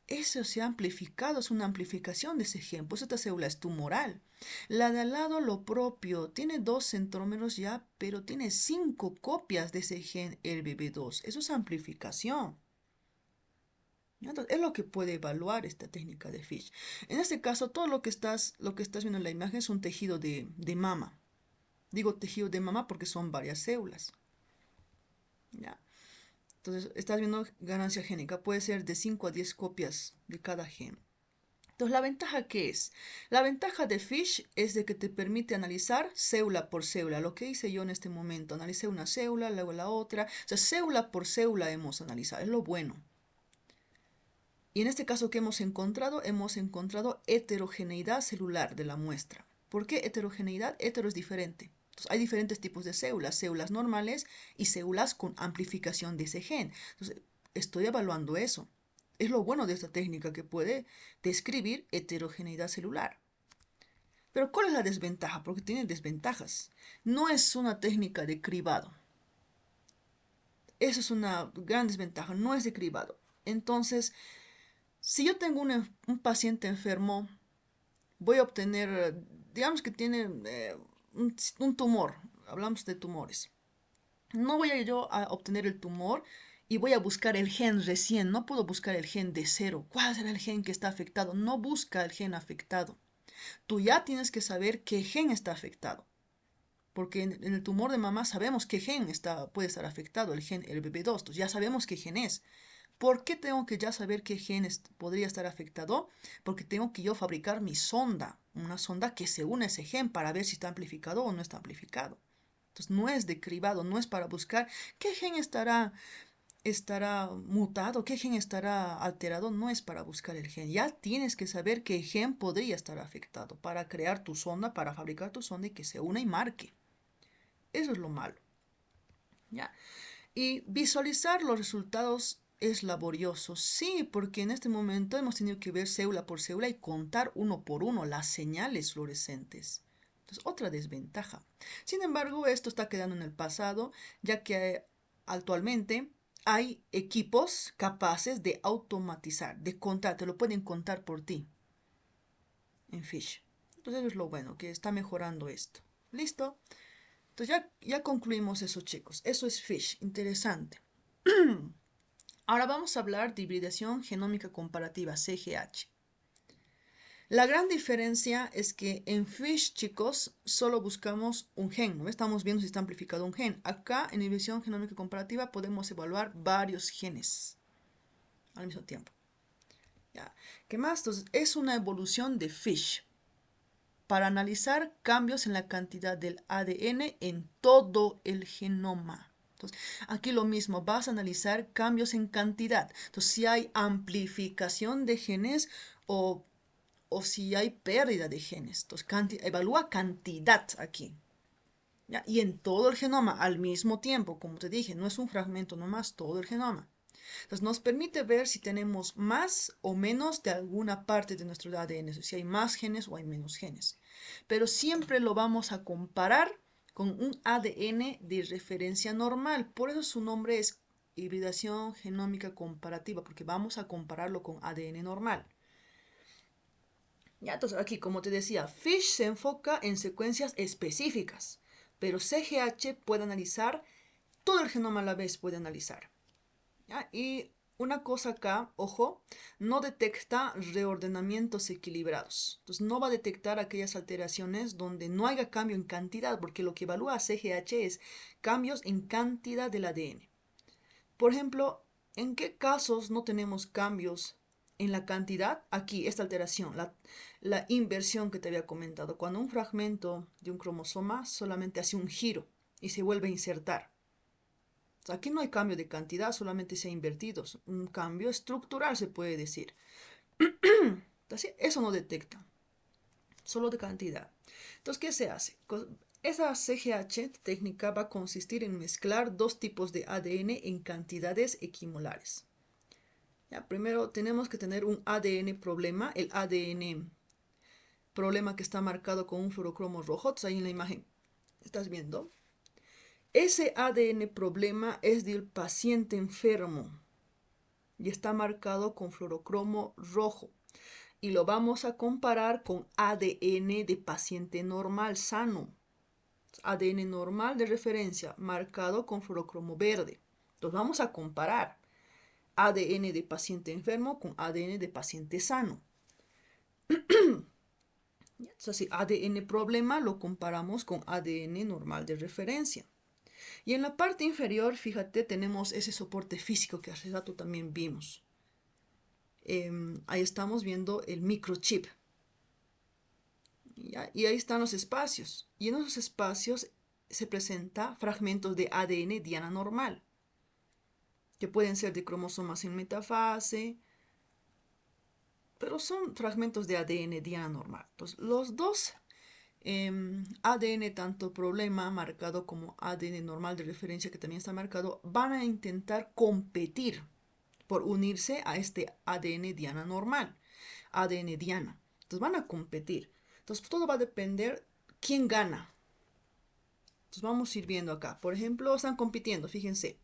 Eso se ha amplificado, es una amplificación de ese gen, pues esta célula es tumoral. La de al lado lo propio, tiene dos centrómeros ya, pero tiene 5 copias de ese gen RBB2. Eso es amplificación. Entonces, es lo que puede evaluar esta técnica de Fish. En este caso, todo lo que estás viendo en la imagen es un tejido de mama. Digo tejido de mama porque son varias células. ¿Ya? Entonces, estás viendo ganancia génica. Puede ser de 5 a 10 copias de cada gen. Entonces, ¿la ventaja qué es? La ventaja de Fish es de que te permite analizar célula por célula. Lo que hice yo en este momento. Analicé una célula, luego la otra. O sea, célula por célula hemos analizado. Es lo bueno. Y en este caso, ¿qué hemos encontrado? Hemos encontrado heterogeneidad celular de la muestra. ¿Por qué heterogeneidad? Hetero es diferente. Entonces, hay diferentes tipos de células, células normales y células con amplificación de ese gen. Entonces, estoy evaluando eso. Es lo bueno de esta técnica que puede describir heterogeneidad celular. Pero ¿cuál es la desventaja? Porque tiene desventajas. No es una técnica de cribado. Eso es una gran desventaja, no es de cribado. Entonces, si yo tengo un paciente enfermo, voy a obtener, digamos que tiene un tumor, hablamos de tumores. No voy a yo a obtener el tumor y voy a buscar el gen recién, no puedo buscar el gen de cero. ¿Cuál será el gen que está afectado? No busca el gen afectado. Tú ya tienes que saber qué gen está afectado. Porque en el tumor de mamá sabemos qué gen puede estar afectado, el gen LBB2, entonces ya sabemos qué gen es. ¿Por qué tengo que ya saber qué gen podría estar afectado? Porque tengo que yo fabricar mi sonda, una sonda que se une a ese gen para ver si está amplificado o no está amplificado. Entonces no es de cribado, no es para buscar qué gen estará mutado, qué gen estará alterado, no es para buscar el gen. Ya tienes que saber qué gen podría estar afectado para crear tu sonda, para fabricar tu sonda y que se una y marque. Eso es lo malo. ¿Ya? Y visualizar los resultados es laborioso, sí, porque en este momento hemos tenido que ver célula por célula y contar uno por uno las señales fluorescentes. Entonces, otra desventaja. Sin embargo, esto está quedando en el pasado, ya que actualmente hay equipos capaces de automatizar, de contar, te lo pueden contar por ti en Fish. Entonces, eso es lo bueno, que está mejorando esto. ¿Listo? Entonces ya concluimos eso, chicos. Eso es Fish. Interesante. Ahora vamos a hablar de hibridación genómica comparativa, CGH. La gran diferencia es que en Fish, chicos, solo buscamos un gen, ¿no? Estamos viendo si está amplificado un gen. Acá, en hibridación genómica comparativa, podemos evaluar varios genes al mismo tiempo. ¿Ya? ¿Qué más? Entonces, es una evolución de Fish para analizar cambios en la cantidad del ADN en todo el genoma. Entonces, aquí lo mismo, vas a analizar cambios en cantidad. Entonces, si hay amplificación de genes o, o si hay pérdida de genes. Entonces, evalúa cantidad aquí. ¿Ya? Y en todo el genoma al mismo tiempo, como te dije, no es un fragmento nomás, todo el genoma. Entonces nos permite ver si tenemos más o menos de alguna parte de nuestro ADN, si hay más genes o hay menos genes. Pero siempre lo vamos a comparar con un ADN de referencia normal. Por eso su nombre es hibridación genómica comparativa, porque vamos a compararlo con ADN normal. Ya, entonces aquí, como te decía, FISH se enfoca en secuencias específicas, pero CGH puede analizar todo el genoma a la vez, puede analizar. ¿Ya? Y una cosa acá, ojo, no detecta reordenamientos equilibrados. Entonces no va a detectar aquellas alteraciones donde no haya cambio en cantidad, porque lo que evalúa CGH es cambios en cantidad del ADN. Por ejemplo, ¿en qué casos no tenemos cambios en la cantidad? Aquí, esta alteración, la inversión que te había comentado, cuando un fragmento de un cromosoma solamente hace un giro y se vuelve a insertar. O sea, aquí no hay cambio de cantidad, solamente se ha invertido. Un cambio estructural se puede decir. Entonces, eso no detecta, solo de cantidad. Entonces, ¿qué se hace? Esa CGH técnica va a consistir en mezclar dos tipos de ADN en cantidades equimolares. Ya, primero tenemos que tener un ADN problema, el ADN problema que está marcado con un fluorocromo rojo. Entonces, ahí en la imagen estás viendo. Ese ADN problema es del paciente enfermo y está marcado con fluorocromo rojo. Y lo vamos a comparar con ADN de paciente normal, sano. ADN normal de referencia, marcado con fluorocromo verde. Entonces vamos a comparar ADN de paciente enfermo con ADN de paciente sano. Entonces, ADN problema lo comparamos con ADN normal de referencia. Y en la parte inferior, fíjate, tenemos ese soporte físico que hace rato también vimos. Ahí estamos viendo el microchip. Y ahí están los espacios. Y en esos espacios se presentan fragmentos de ADN diana normal, que pueden ser de cromosomas en metafase, pero son fragmentos de ADN diana normal. Entonces, los dos ADN, tanto problema marcado como ADN normal de referencia, que también está marcado, van a intentar competir por unirse a este ADN diana normal, ADN diana. Entonces van a competir. Entonces todo va a depender quién gana. Entonces vamos a ir viendo acá. Por ejemplo, están compitiendo, fíjense.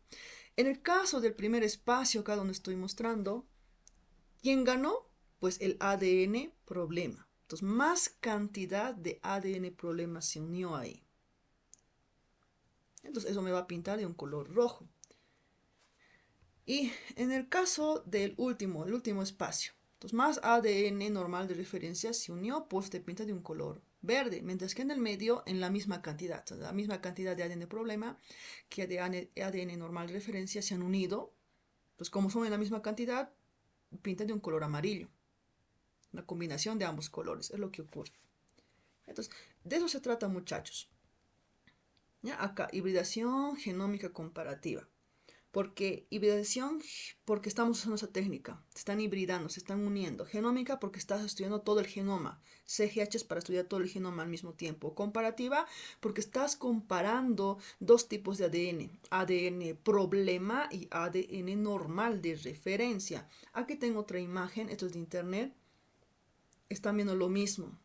En el caso del primer espacio acá donde estoy mostrando, ¿quién ganó? Pues el ADN problema. Entonces más cantidad de ADN problema se unió ahí. Entonces eso me va a pintar de un color rojo. Y en el caso del último, el último espacio, entonces más ADN normal de referencia se unió, pues te pinta de un color verde, mientras que en el medio en la misma cantidad, o sea, la misma cantidad de ADN problema que de ADN normal de referencia se han unido, pues como son en la misma cantidad, pinta de un color amarillo. Una combinación de ambos colores, es lo que ocurre. Entonces, de eso se trata, muchachos. ¿Ya? Acá, hibridación genómica comparativa. Porque hibridación, porque estamos usando esa técnica. Se están hibridando, se están uniendo. Genómica, porque estás estudiando todo el genoma. CGH es para estudiar todo el genoma al mismo tiempo. Comparativa, porque estás comparando dos tipos de ADN. ADN problema y ADN normal de referencia. Aquí tengo otra imagen, esto es de internet. Están viendo lo mismo.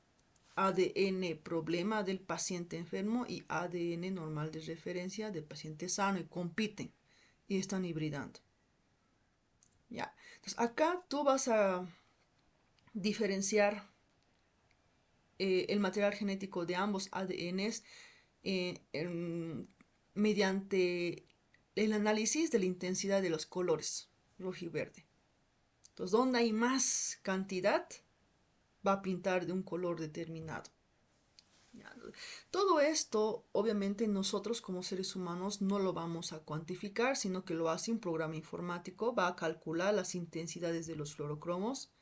ADN problema del paciente enfermo y ADN normal de referencia del paciente sano y compiten y están hibridando. ¿Ya? Entonces acá tú vas a diferenciar el material genético de ambos ADNs mediante el análisis de la intensidad de los colores rojo y verde. Entonces, donde hay más cantidad, va a pintar de un color determinado. Todo esto, obviamente, nosotros como seres humanos no lo vamos a cuantificar, sino que lo hace un programa informático, va a calcular las intensidades de los fluorocromos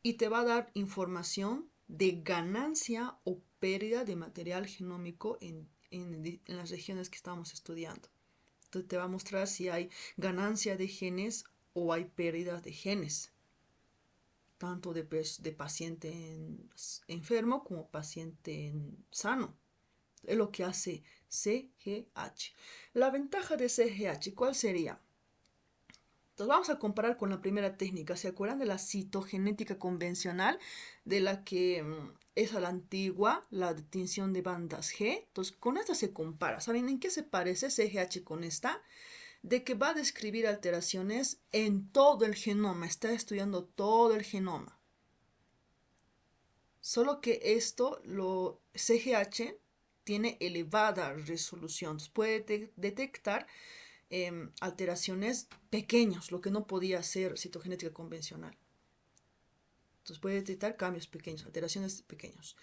y te va a dar información de ganancia o pérdida de material genómico en las regiones que estamos estudiando. Te va a mostrar si hay ganancia de genes o hay pérdidas de genes, tanto de paciente enfermo como paciente sano. Es lo que hace CGH. La ventaja de CGH, ¿cuál sería? Entonces vamos a comparar con la primera técnica. ¿Se acuerdan de la citogenética convencional? De la que es a la antigua, la distinción de bandas G. Entonces con esta se compara. ¿Saben en qué se parece CGH con esta? De que va a describir alteraciones en todo el genoma. Está estudiando todo el genoma. Solo que esto, lo CGH, tiene elevada resolución. Entonces puede detectar alteraciones pequeñas, lo que no podía hacer citogenética convencional. Entonces puede detectar cambios pequeños, alteraciones pequeñas.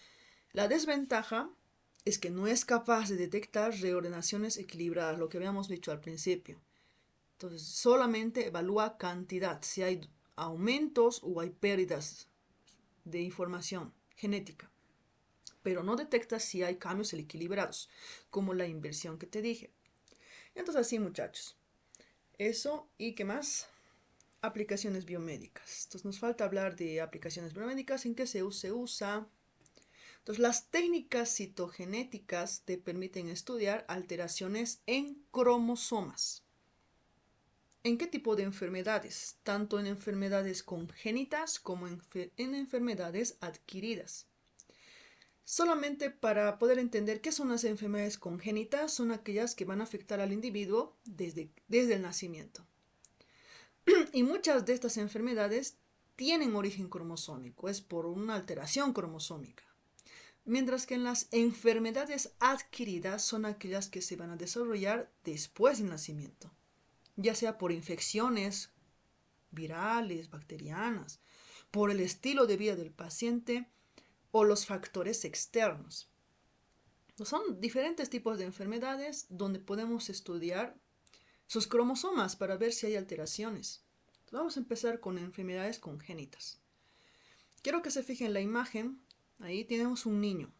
La desventaja es que no es capaz de detectar reordenaciones equilibradas, lo que habíamos dicho al principio. Entonces solamente evalúa cantidad, si hay aumentos o hay pérdidas de información genética, pero no detecta si hay cambios equilibrados, como la inversión que te dije. Entonces así, muchachos. Eso, ¿y qué más? Aplicaciones biomédicas. Entonces nos falta hablar de aplicaciones biomédicas. ¿En qué se usa? Entonces las técnicas citogenéticas te permiten estudiar alteraciones en cromosomas. ¿En qué tipo de enfermedades? Tanto en enfermedades congénitas como en enfermedades adquiridas. Solamente para poder entender qué son las enfermedades congénitas, son aquellas que van a afectar al individuo desde el nacimiento. Y muchas de estas enfermedades tienen origen cromosómico, es por una alteración cromosómica. Mientras que en las enfermedades adquiridas son aquellas que se van a desarrollar después del nacimiento, ya sea por infecciones virales, bacterianas, por el estilo de vida del paciente o los factores externos. Son diferentes tipos de enfermedades donde podemos estudiar sus cromosomas para ver si hay alteraciones. Vamos a empezar con enfermedades congénitas. Quiero que se fijen en la imagen. Ahí tenemos un niño.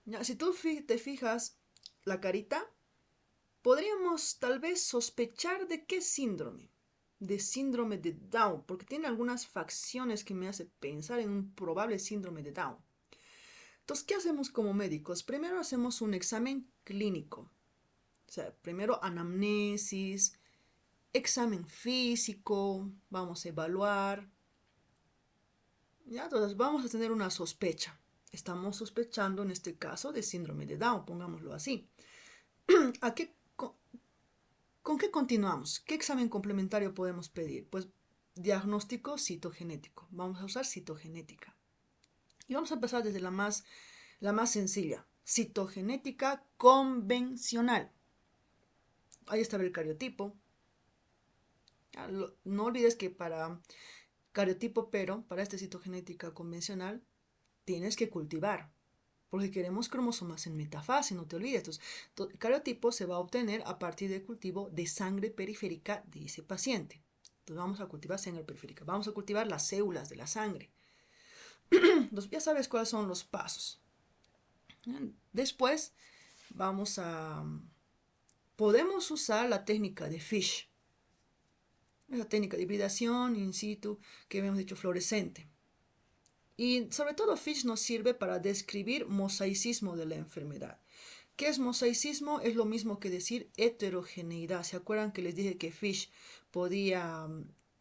Ya, si tú te fijas la carita, podríamos tal vez sospechar de qué síndrome. De síndrome de Down, porque tiene algunas facciones que me hacen pensar en un probable síndrome de Down. Entonces, ¿qué hacemos como médicos? Primero hacemos un examen clínico. O sea, primero anamnesis, examen físico, vamos a evaluar. ¿Ya? Entonces vamos a tener una sospecha. Estamos sospechando en este caso de síndrome de Down, pongámoslo así. ¿A qué, con qué continuamos? ¿Qué examen complementario podemos pedir? Pues diagnóstico citogenético. Vamos a usar citogenética. Y vamos a empezar desde la más sencilla. Citogenética convencional. Ahí está el cariotipo. No olvides que para cariotipo, pero para esta citogenética convencional tienes que cultivar, porque queremos cromosomas en metafase, no te olvides. Entonces, el cariotipo se va a obtener a partir del cultivo de sangre periférica de ese paciente. Entonces vamos a cultivar sangre periférica, vamos a cultivar las células de la sangre. Entonces ya sabes cuáles son los pasos. Después podemos usar la técnica de Fish, esa técnica de hibridación in situ que habíamos dicho fluorescente. Y sobre todo Fish nos sirve para describir mosaicismo de la enfermedad. ¿Qué es mosaicismo? Es lo mismo que decir heterogeneidad. ¿Se acuerdan que les dije que Fish podía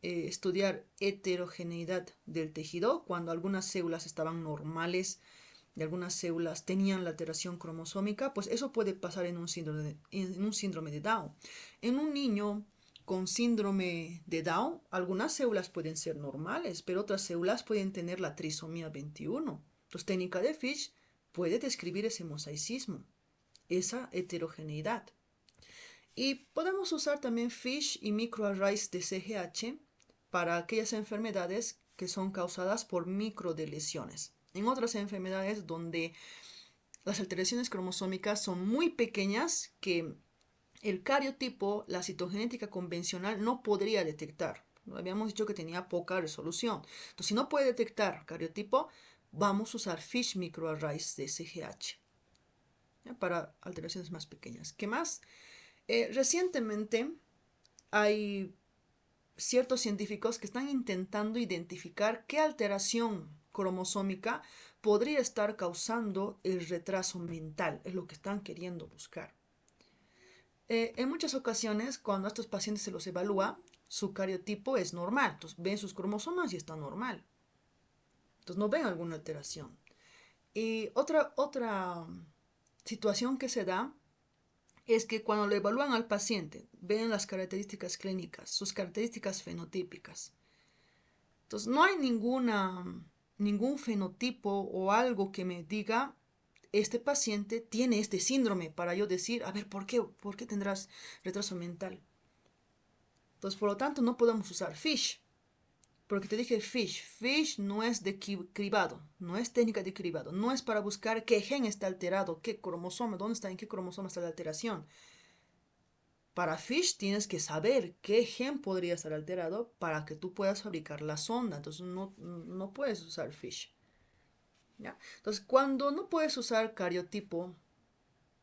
estudiar heterogeneidad del tejido cuando algunas células estaban normales y algunas células tenían la alteración cromosómica? Pues eso puede pasar en un síndrome de Down. En un niño con síndrome de Down, algunas células pueden ser normales, pero otras células pueden tener la trisomía 21. Entonces, técnica de Fish puede describir ese mosaicismo, esa heterogeneidad. Y podemos usar también Fish y microarrays de CGH para aquellas enfermedades que son causadas por microdeleciones. En otras enfermedades donde las alteraciones cromosómicas son muy pequeñas que el cariotipo, la citogenética convencional, no podría detectar. Habíamos dicho que tenía poca resolución. Entonces, si no puede detectar cariotipo, vamos a usar Fish microarrays de CGH, ¿ya? Para alteraciones más pequeñas. ¿Qué más? Recientemente hay ciertos científicos que están intentando identificar qué alteración cromosómica podría estar causando el retraso mental. Es lo que están queriendo buscar. En muchas ocasiones, cuando a estos pacientes se los evalúa, su cariotipo es normal. Entonces ven sus cromosomas y está normal. Entonces no ven alguna alteración. Y otra situación que se da es que cuando le evalúan al paciente, ven las características clínicas, sus características fenotípicas. Entonces, no hay ningún fenotipo o algo que me diga, este paciente tiene este síndrome, para yo decir, a ver, ¿por qué tendrás retraso mental? Entonces, por lo tanto, no podemos usar FISH, porque te dije FISH. FISH no es de cribado, no es técnica de cribado, no es para buscar qué gen está alterado, qué cromosoma, dónde está, en qué cromosoma está la alteración. Para FISH tienes que saber qué gen podría estar alterado para que tú puedas fabricar la sonda. Entonces no puedes usar FISH. ¿Ya? Entonces, cuando no puedes usar cariotipo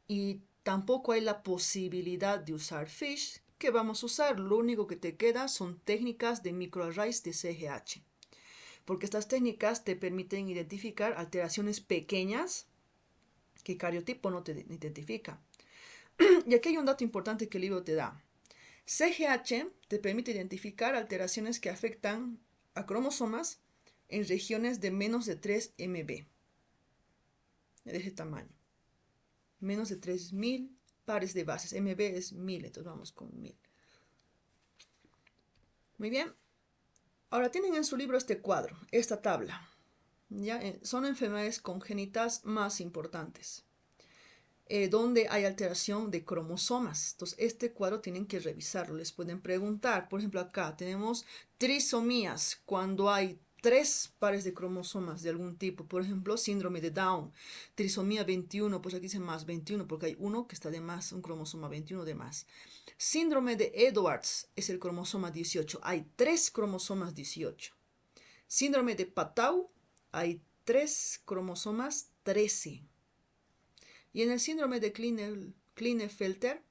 y tampoco hay la posibilidad de usar FISH, ¿qué vamos a usar? Lo único que te queda son técnicas de microarrays de CGH. Porque estas técnicas te permiten identificar alteraciones pequeñas que cariotipo no te identifica. Y aquí hay un dato importante que el libro te da. CGH te permite identificar alteraciones que afectan a cromosomas en regiones de menos de 3 MB, de ese tamaño. Menos de 3000 pares de bases. MB es 1000, entonces vamos con 1000. Muy bien. Ahora tienen en su libro este cuadro, esta tabla. ¿Ya? Son enfermedades congénitas más importantes, donde hay alteración de cromosomas. Entonces, este cuadro tienen que revisarlo. Les pueden preguntar, por ejemplo, acá tenemos trisomías, cuando hay 3 pares de cromosomas de algún tipo, por ejemplo, síndrome de Down, trisomía 21, pues aquí dice más 21 porque hay uno que está de más, un cromosoma 21 de más. Síndrome de Edwards es el cromosoma 18, hay 3 cromosomas 18. Síndrome de Patau, hay 3 cromosomas 13. Y en el síndrome de Klinefelter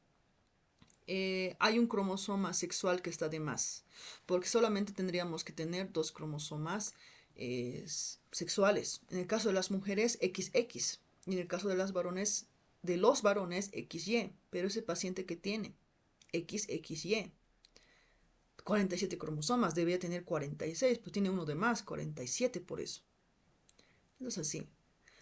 hay un cromosoma sexual que está de más, porque solamente tendríamos que tener 2 cromosomas sexuales. En el caso de las mujeres, XX, y en el caso de los varones, XY, pero ese paciente que tiene XXY, 47 cromosomas, debería tener 46, pues tiene uno de más, 47 por eso. Eso es así.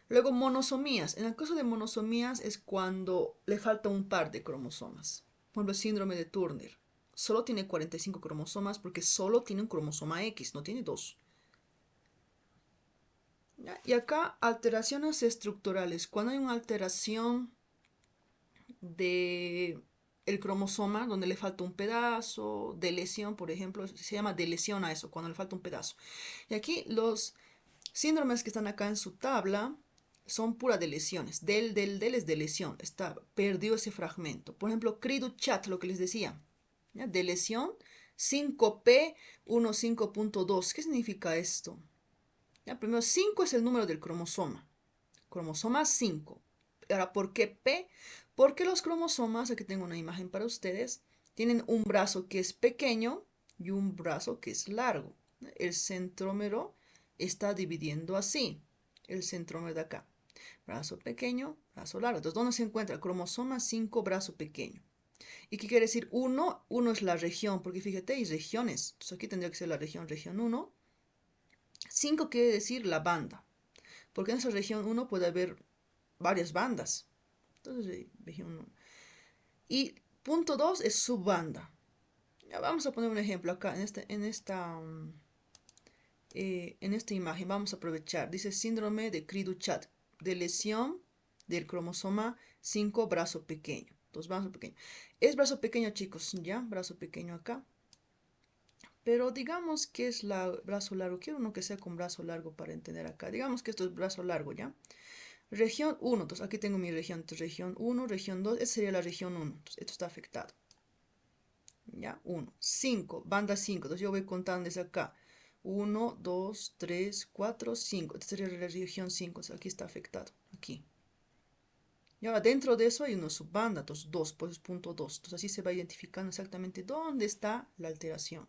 Luego, monosomías. En el caso de monosomías es cuando le falta un par de cromosomas. Por ejemplo, el síndrome de Turner. Solo tiene 45 cromosomas porque solo tiene un cromosoma X, no tiene 2. ¿Ya? Y acá, alteraciones estructurales. Cuando hay una alteración de el cromosoma, donde le falta un pedazo, de lesión, por ejemplo, se llama delesión a eso, cuando le falta un pedazo. Y aquí los síndromes que están acá en su tabla son pura de lesiones. Del es de lesión. Perdió ese fragmento. Por ejemplo, Cri-du-Chat, lo que les decía. ¿Ya? De lesión 5P15.2. ¿Qué significa esto? ¿Ya? Primero, 5 es el número del cromosoma. Cromosoma 5. Ahora, ¿por qué P? Porque los cromosomas, aquí tengo una imagen para ustedes, tienen un brazo que es pequeño y un brazo que es largo. El centrómero está dividiendo así. El centrómero de acá. Brazo pequeño, brazo largo. Entonces, ¿dónde se encuentra? Cromosoma 5, brazo pequeño. ¿Y qué quiere decir 1? 1 es la región, porque fíjate, hay regiones. Entonces, aquí tendría que ser la región 1. 5 quiere decir la banda, porque en esa región 1 puede haber varias bandas. Entonces, región 1. Y punto 2 es subbanda. Ya vamos a poner un ejemplo acá, en esta imagen. Vamos a aprovechar. Dice síndrome de Cri-du-Chat, de lesión del cromosoma 5, brazo pequeño. Entonces, brazo pequeño. Es brazo pequeño, chicos, ¿ya? Brazo pequeño acá. Pero digamos que es brazo largo. Quiero uno que sea con brazo largo para entender acá. Digamos que esto es brazo largo, ¿ya? Región 1, entonces aquí tengo mi región, entonces región 1, región 2, esta sería la región 1, entonces esto está afectado. ¿Ya? 1, 5, banda 5, entonces yo voy contando desde acá. 1, 2, 3, 4, 5, esta sería la región 5, entonces aquí está afectado, aquí. Y ahora dentro de eso hay una subbanda, entonces 2, pues punto 2. Entonces así se va identificando exactamente dónde está la alteración.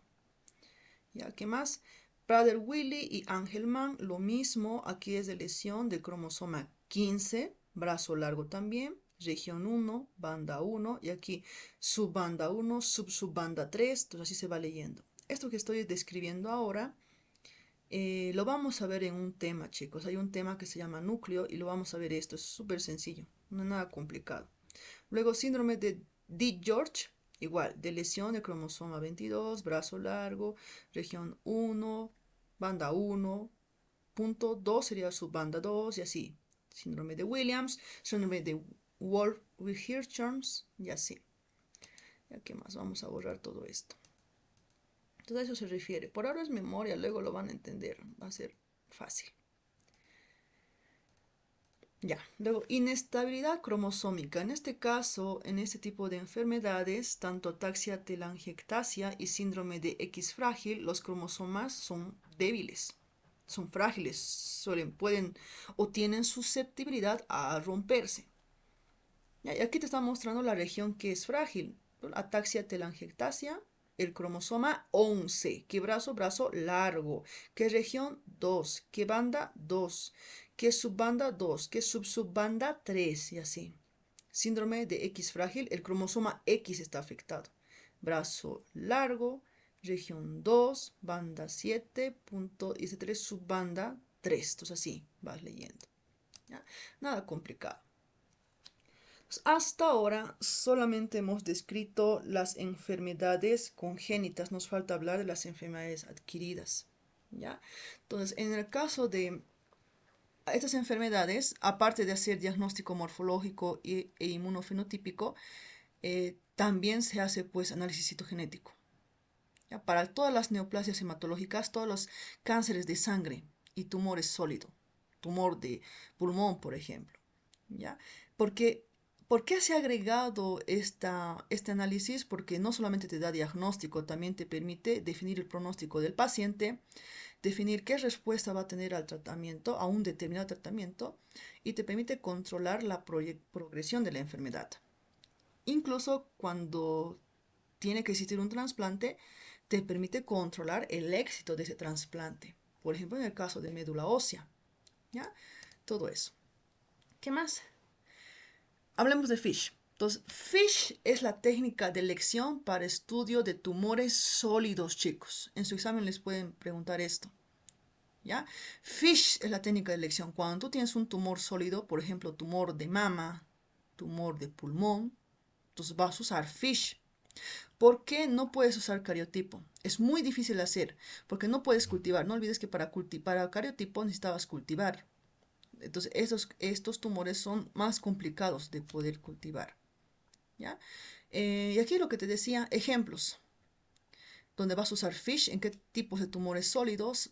¿Ya? ¿Qué más? Prader-Willi y Angelman, lo mismo, aquí es de lesión del cromosoma 15, brazo largo también, región 1, banda 1, y aquí subbanda 1, subbanda 3, entonces así se va leyendo. Esto que estoy describiendo ahora lo vamos a ver en un tema, chicos. Hay un tema que se llama núcleo y lo vamos a ver esto. Es súper sencillo, no es nada complicado. Luego, síndrome de Di-George, igual, de lesión de cromosoma 22, brazo largo, región 1, banda 1, punto 2 sería su banda 2 y así. Síndrome de Williams, síndrome de Wolff-Hirschhorn y así. ¿Ya qué más? Vamos a borrar todo esto. Entonces a eso se refiere. Por ahora es memoria, luego lo van a entender. Va a ser fácil. Ya, luego inestabilidad cromosómica. En este caso, en este tipo de enfermedades, tanto ataxia telangiectasia y síndrome de X frágil, los cromosomas son débiles, son frágiles, pueden o tienen susceptibilidad a romperse. Ya, y aquí te está mostrando la región que es frágil. Ataxia telangiectasia, el cromosoma 11. ¿Qué brazo? Brazo largo. ¿Qué región? 2. ¿Qué banda? 2. ¿Qué subbanda? 2. ¿Qué subsubbanda? 3. Y así. Síndrome de X frágil, el cromosoma X está afectado. Brazo largo, región 2, banda 7, punto y 3, subbanda 3. Entonces así vas leyendo. ¿Ya? Nada complicado. Hasta ahora solamente hemos descrito las enfermedades congénitas, nos falta hablar de las enfermedades adquiridas, ¿ya? Entonces, en el caso de estas enfermedades, aparte de hacer diagnóstico morfológico e inmunofenotípico, también se hace pues análisis citogenético, ¿ya? Para todas las neoplasias hematológicas, todos los cánceres de sangre y tumores sólidos, tumor de pulmón, por ejemplo, ¿ya? Porque, ¿por qué se ha agregado este análisis? Porque no solamente te da diagnóstico, también te permite definir el pronóstico del paciente, definir qué respuesta va a tener al tratamiento, a un determinado tratamiento, y te permite controlar la progresión de la enfermedad. Incluso cuando tiene que existir un trasplante, te permite controlar el éxito de ese trasplante. Por ejemplo, en el caso de médula ósea, ¿ya? Todo eso. ¿Qué más? Hablemos de FISH. Entonces, FISH es la técnica de elección para estudio de tumores sólidos, chicos. En su examen les pueden preguntar esto, ¿ya? FISH es la técnica de elección. Cuando tú tienes un tumor sólido, por ejemplo, tumor de mama, tumor de pulmón, entonces vas a usar FISH. ¿Por qué no puedes usar cariotipo? Es muy difícil de hacer, porque no puedes cultivar. No olvides que para cariotipo necesitabas cultivar. Entonces, estos tumores son más complicados de poder cultivar, ¿ya? Y aquí lo que te decía, ejemplos, donde vas a usar FISH, en qué tipos de tumores sólidos,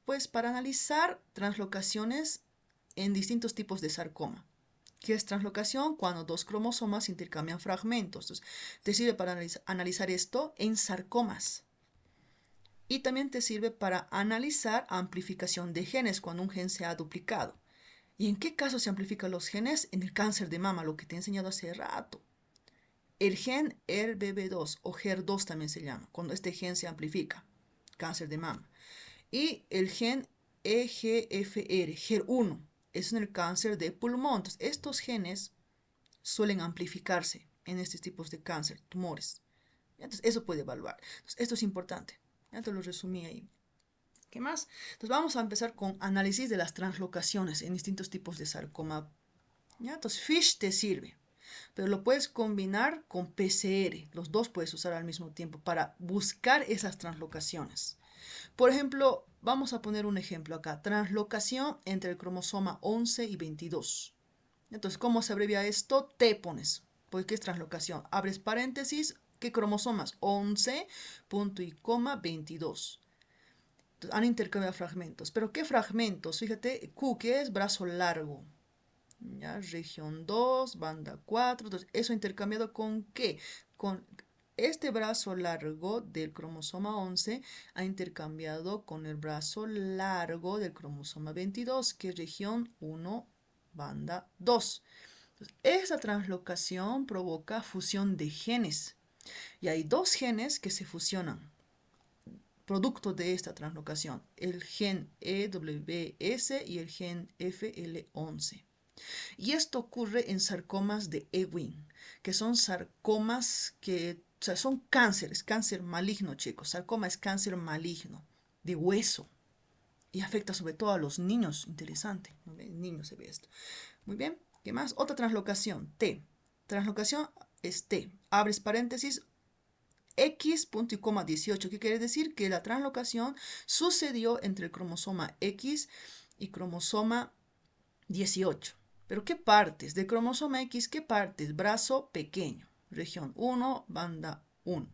pues para analizar translocaciones en distintos tipos de sarcoma. ¿Qué es translocación? Cuando dos cromosomas intercambian fragmentos. Entonces, te sirve para analizar esto en sarcomas. Y también te sirve para analizar amplificación de genes cuando un gen se ha duplicado. ¿Y en qué caso se amplifican los genes? En el cáncer de mama, lo que te he enseñado hace rato. El gen ERBB2 o HER2 también se llama, cuando este gen se amplifica, cáncer de mama. Y el gen EGFR, HER1, es en el cáncer de pulmón. Entonces, estos genes suelen amplificarse en estos tipos de cáncer, tumores. Entonces, eso puede evaluar. Entonces, esto es importante. Ya te lo resumí ahí. ¿Qué más? Entonces, vamos a empezar con análisis de las translocaciones en distintos tipos de sarcoma. ¿Ya? Entonces, FISH te sirve, pero lo puedes combinar con PCR. Los dos puedes usar al mismo tiempo para buscar esas translocaciones. Por ejemplo, vamos a poner un ejemplo acá. Translocación entre el cromosoma 11 y 22. Entonces, ¿cómo se abrevia esto? T pones. Pues, ¿qué es translocación? Abres paréntesis. ¿Qué cromosomas? 11, punto y coma, 22. Entonces, han intercambiado fragmentos. ¿Pero qué fragmentos? Fíjate, Q, que es brazo largo. ¿Ya? Región 2, banda 4. Entonces, ¿eso intercambiado con qué? Con este brazo largo del cromosoma 11 ha intercambiado con el brazo largo del cromosoma 22, que es región 1, banda 2. Entonces, esa translocación provoca fusión de genes. Y hay dos genes que se fusionan, producto de esta translocación, el gen EWS y el gen FL11. Y esto ocurre en sarcomas de Ewing, que son sarcomas que, o sea, son cánceres, cáncer maligno, chicos. Sarcoma es cáncer maligno de hueso y afecta sobre todo a los niños. Interesante, ¿no? En niños se ve esto. Muy bien, ¿qué más? Otra translocación, T. Translocación es T. Abres paréntesis, X punto y coma 18. ¿Qué quiere decir? Que la translocación sucedió entre el cromosoma X y cromosoma 18. ¿Pero qué partes? De cromosoma X, ¿qué partes? Brazo pequeño, región 1, banda 1.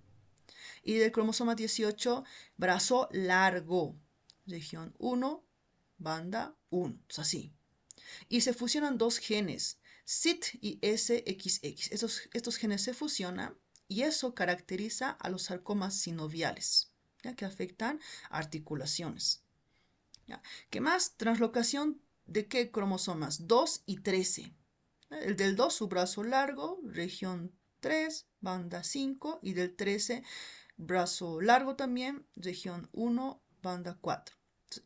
Y del cromosoma 18, brazo largo, región 1, banda 1. Es así. Y se fusionan dos genes, SIT y SXX. Estos genes se fusionan y eso caracteriza a los sarcomas sinoviales, ¿ya? Que afectan articulaciones. ¿Ya? ¿Qué más? Translocación de qué cromosomas? 2 y 13. El del 2, su brazo largo, región 3, banda 5, y del 13, brazo largo también, región 1, banda 4.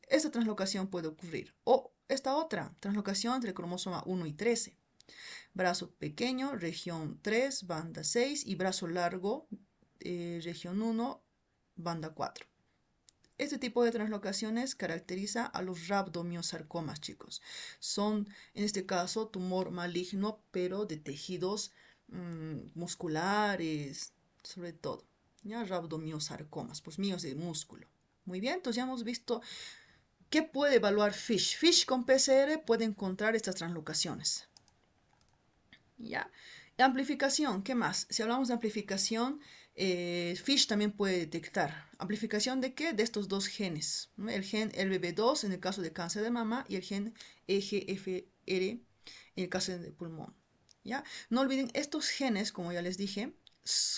Esta translocación puede ocurrir. O esta otra, translocación entre cromosoma 1 y 13. Brazo pequeño, región 3, banda 6, y brazo largo, región 1, banda 4. Este tipo de translocaciones caracteriza a los rhabdomyosarcomas, chicos. Son, en este caso, tumor maligno, pero de tejidos musculares, sobre todo. ¿Ya? Rhabdomyosarcomas, pues míos de músculo. Muy bien, entonces ya hemos visto qué puede evaluar FISH. FISH con PCR puede encontrar estas translocaciones. ¿Ya? Amplificación, ¿qué más? Si hablamos de amplificación, FISH también puede detectar. ¿Amplificación de qué? De estos dos genes, ¿no? El gen RBB2 en el caso de cáncer de mama y el gen EGFR en el caso de pulmón. ¿Ya? No olviden, estos genes, como ya les dije,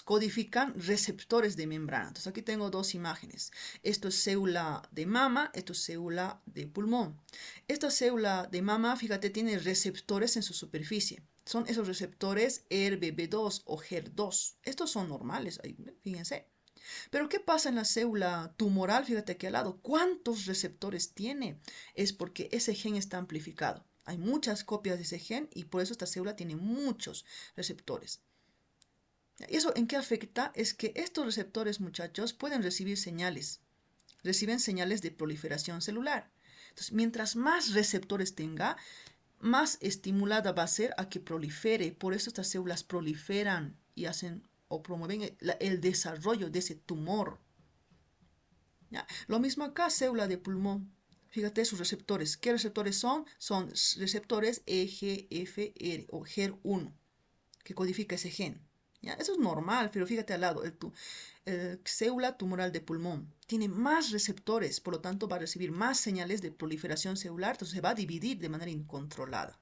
codifican receptores de membrana. Entonces aquí tengo dos imágenes. Esto es célula de mama, esto es célula de pulmón. Esta célula de mama, fíjate, tiene receptores en su superficie. Son esos receptores ERBB2 o HER2. Estos son normales, fíjense. Pero ¿qué pasa en la célula tumoral? Fíjate aquí al lado. ¿Cuántos receptores tiene? Es porque ese gen está amplificado. Hay muchas copias de ese gen y por eso esta célula tiene muchos receptores. ¿Eso en qué afecta? Es que estos receptores, muchachos, pueden recibir señales. Reciben señales de proliferación celular. Entonces, mientras más receptores tenga, más estimulada va a ser a que prolifere. Por eso estas células proliferan y hacen o promueven el desarrollo de ese tumor. ¿Ya? Lo mismo acá, célula de pulmón. Fíjate sus receptores. ¿Qué receptores son? Son receptores EGFR o HER1, que codifica ese gen. ¿Ya? Eso es normal, pero fíjate al lado, célula tumoral de pulmón tiene más receptores, por lo tanto va a recibir más señales de proliferación celular, entonces se va a dividir de manera incontrolada.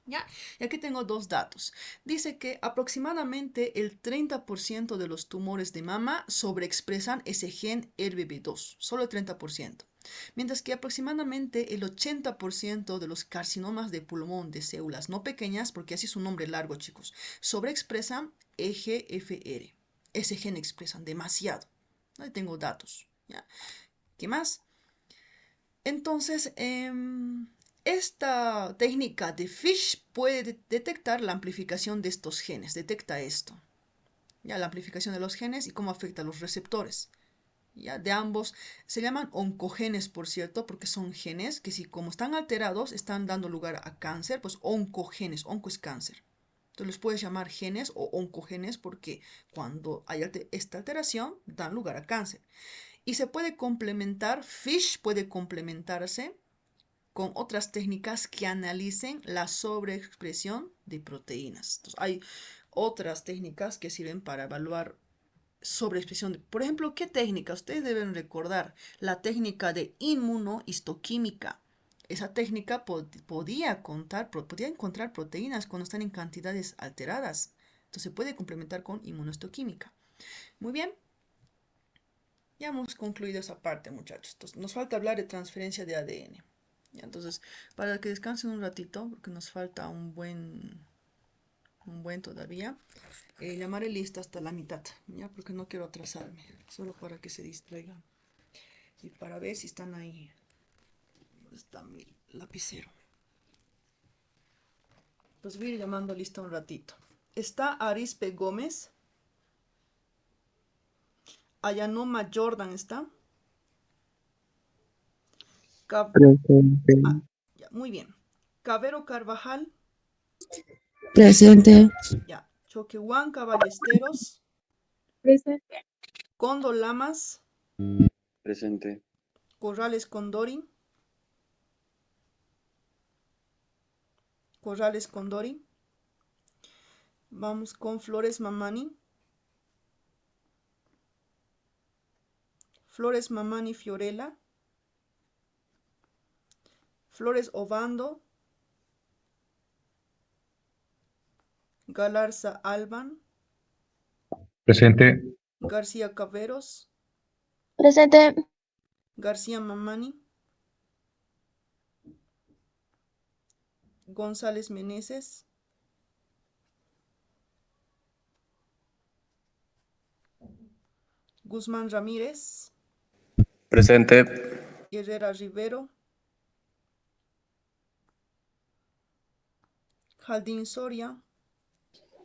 ¿Ya? Y aquí tengo dos datos. Dice que aproximadamente el 30% de los tumores de mama sobreexpresan ese gen RBB2, solo el 30%. Mientras que aproximadamente el 80% de los carcinomas de pulmón de células no pequeñas, porque así es un nombre largo, chicos, sobreexpresan EGFR. Ese gen expresan demasiado. Ahí tengo datos. ¿Ya? ¿Qué más? Entonces, esta técnica de FISH puede detectar la amplificación de estos genes, detecta esto, ya la amplificación de los genes y cómo afecta a los receptores. Ya de ambos se llaman oncogenes, por cierto, porque son genes que si como están alterados están dando lugar a cáncer, pues oncogenes, onco es cáncer. Entonces los puedes llamar genes o oncogenes porque cuando hay esta alteración dan lugar a cáncer. Y se puede complementar, FISH puede complementarse con otras técnicas que analicen la sobreexpresión de proteínas. Entonces, hay otras técnicas que sirven para evaluar sobreexpresión. Por ejemplo, ¿qué técnica? Ustedes deben recordar la técnica de inmunohistoquímica. Esa técnica podía encontrar proteínas cuando están en cantidades alteradas. Entonces se puede complementar con inmunohistoquímica. Muy bien, ya hemos concluido esa parte, muchachos. Entonces, nos falta hablar de transferencia de ADN. Ya, entonces, para que descansen un ratito, porque nos falta un buen un buen todavía. Llamaré lista hasta la mitad, ¿ya? Porque no quiero atrasarme, solo para que se distraigan. Y para ver si están ahí. ¿Dónde está mi lapicero? Los voy a ir llamando lista un ratito. Está Arispe Gómez. Ayanoma Jordan está. Presente. Ah, ya, muy bien. Cabero Carvajal. Presente. Ya. Choquehuanca Ballesteros. Presente. Condo Lamas. Presente. Corrales Condori. Corrales Condori. Vamos con Flores Mamani. Flores Mamani Fiorella. Flores Obando. Galarza Alban. Presente. García Caveros. Presente. García Mamani. González Meneses. Guzmán Ramírez. Presente. Herrera Rivero. Jaldín Soria.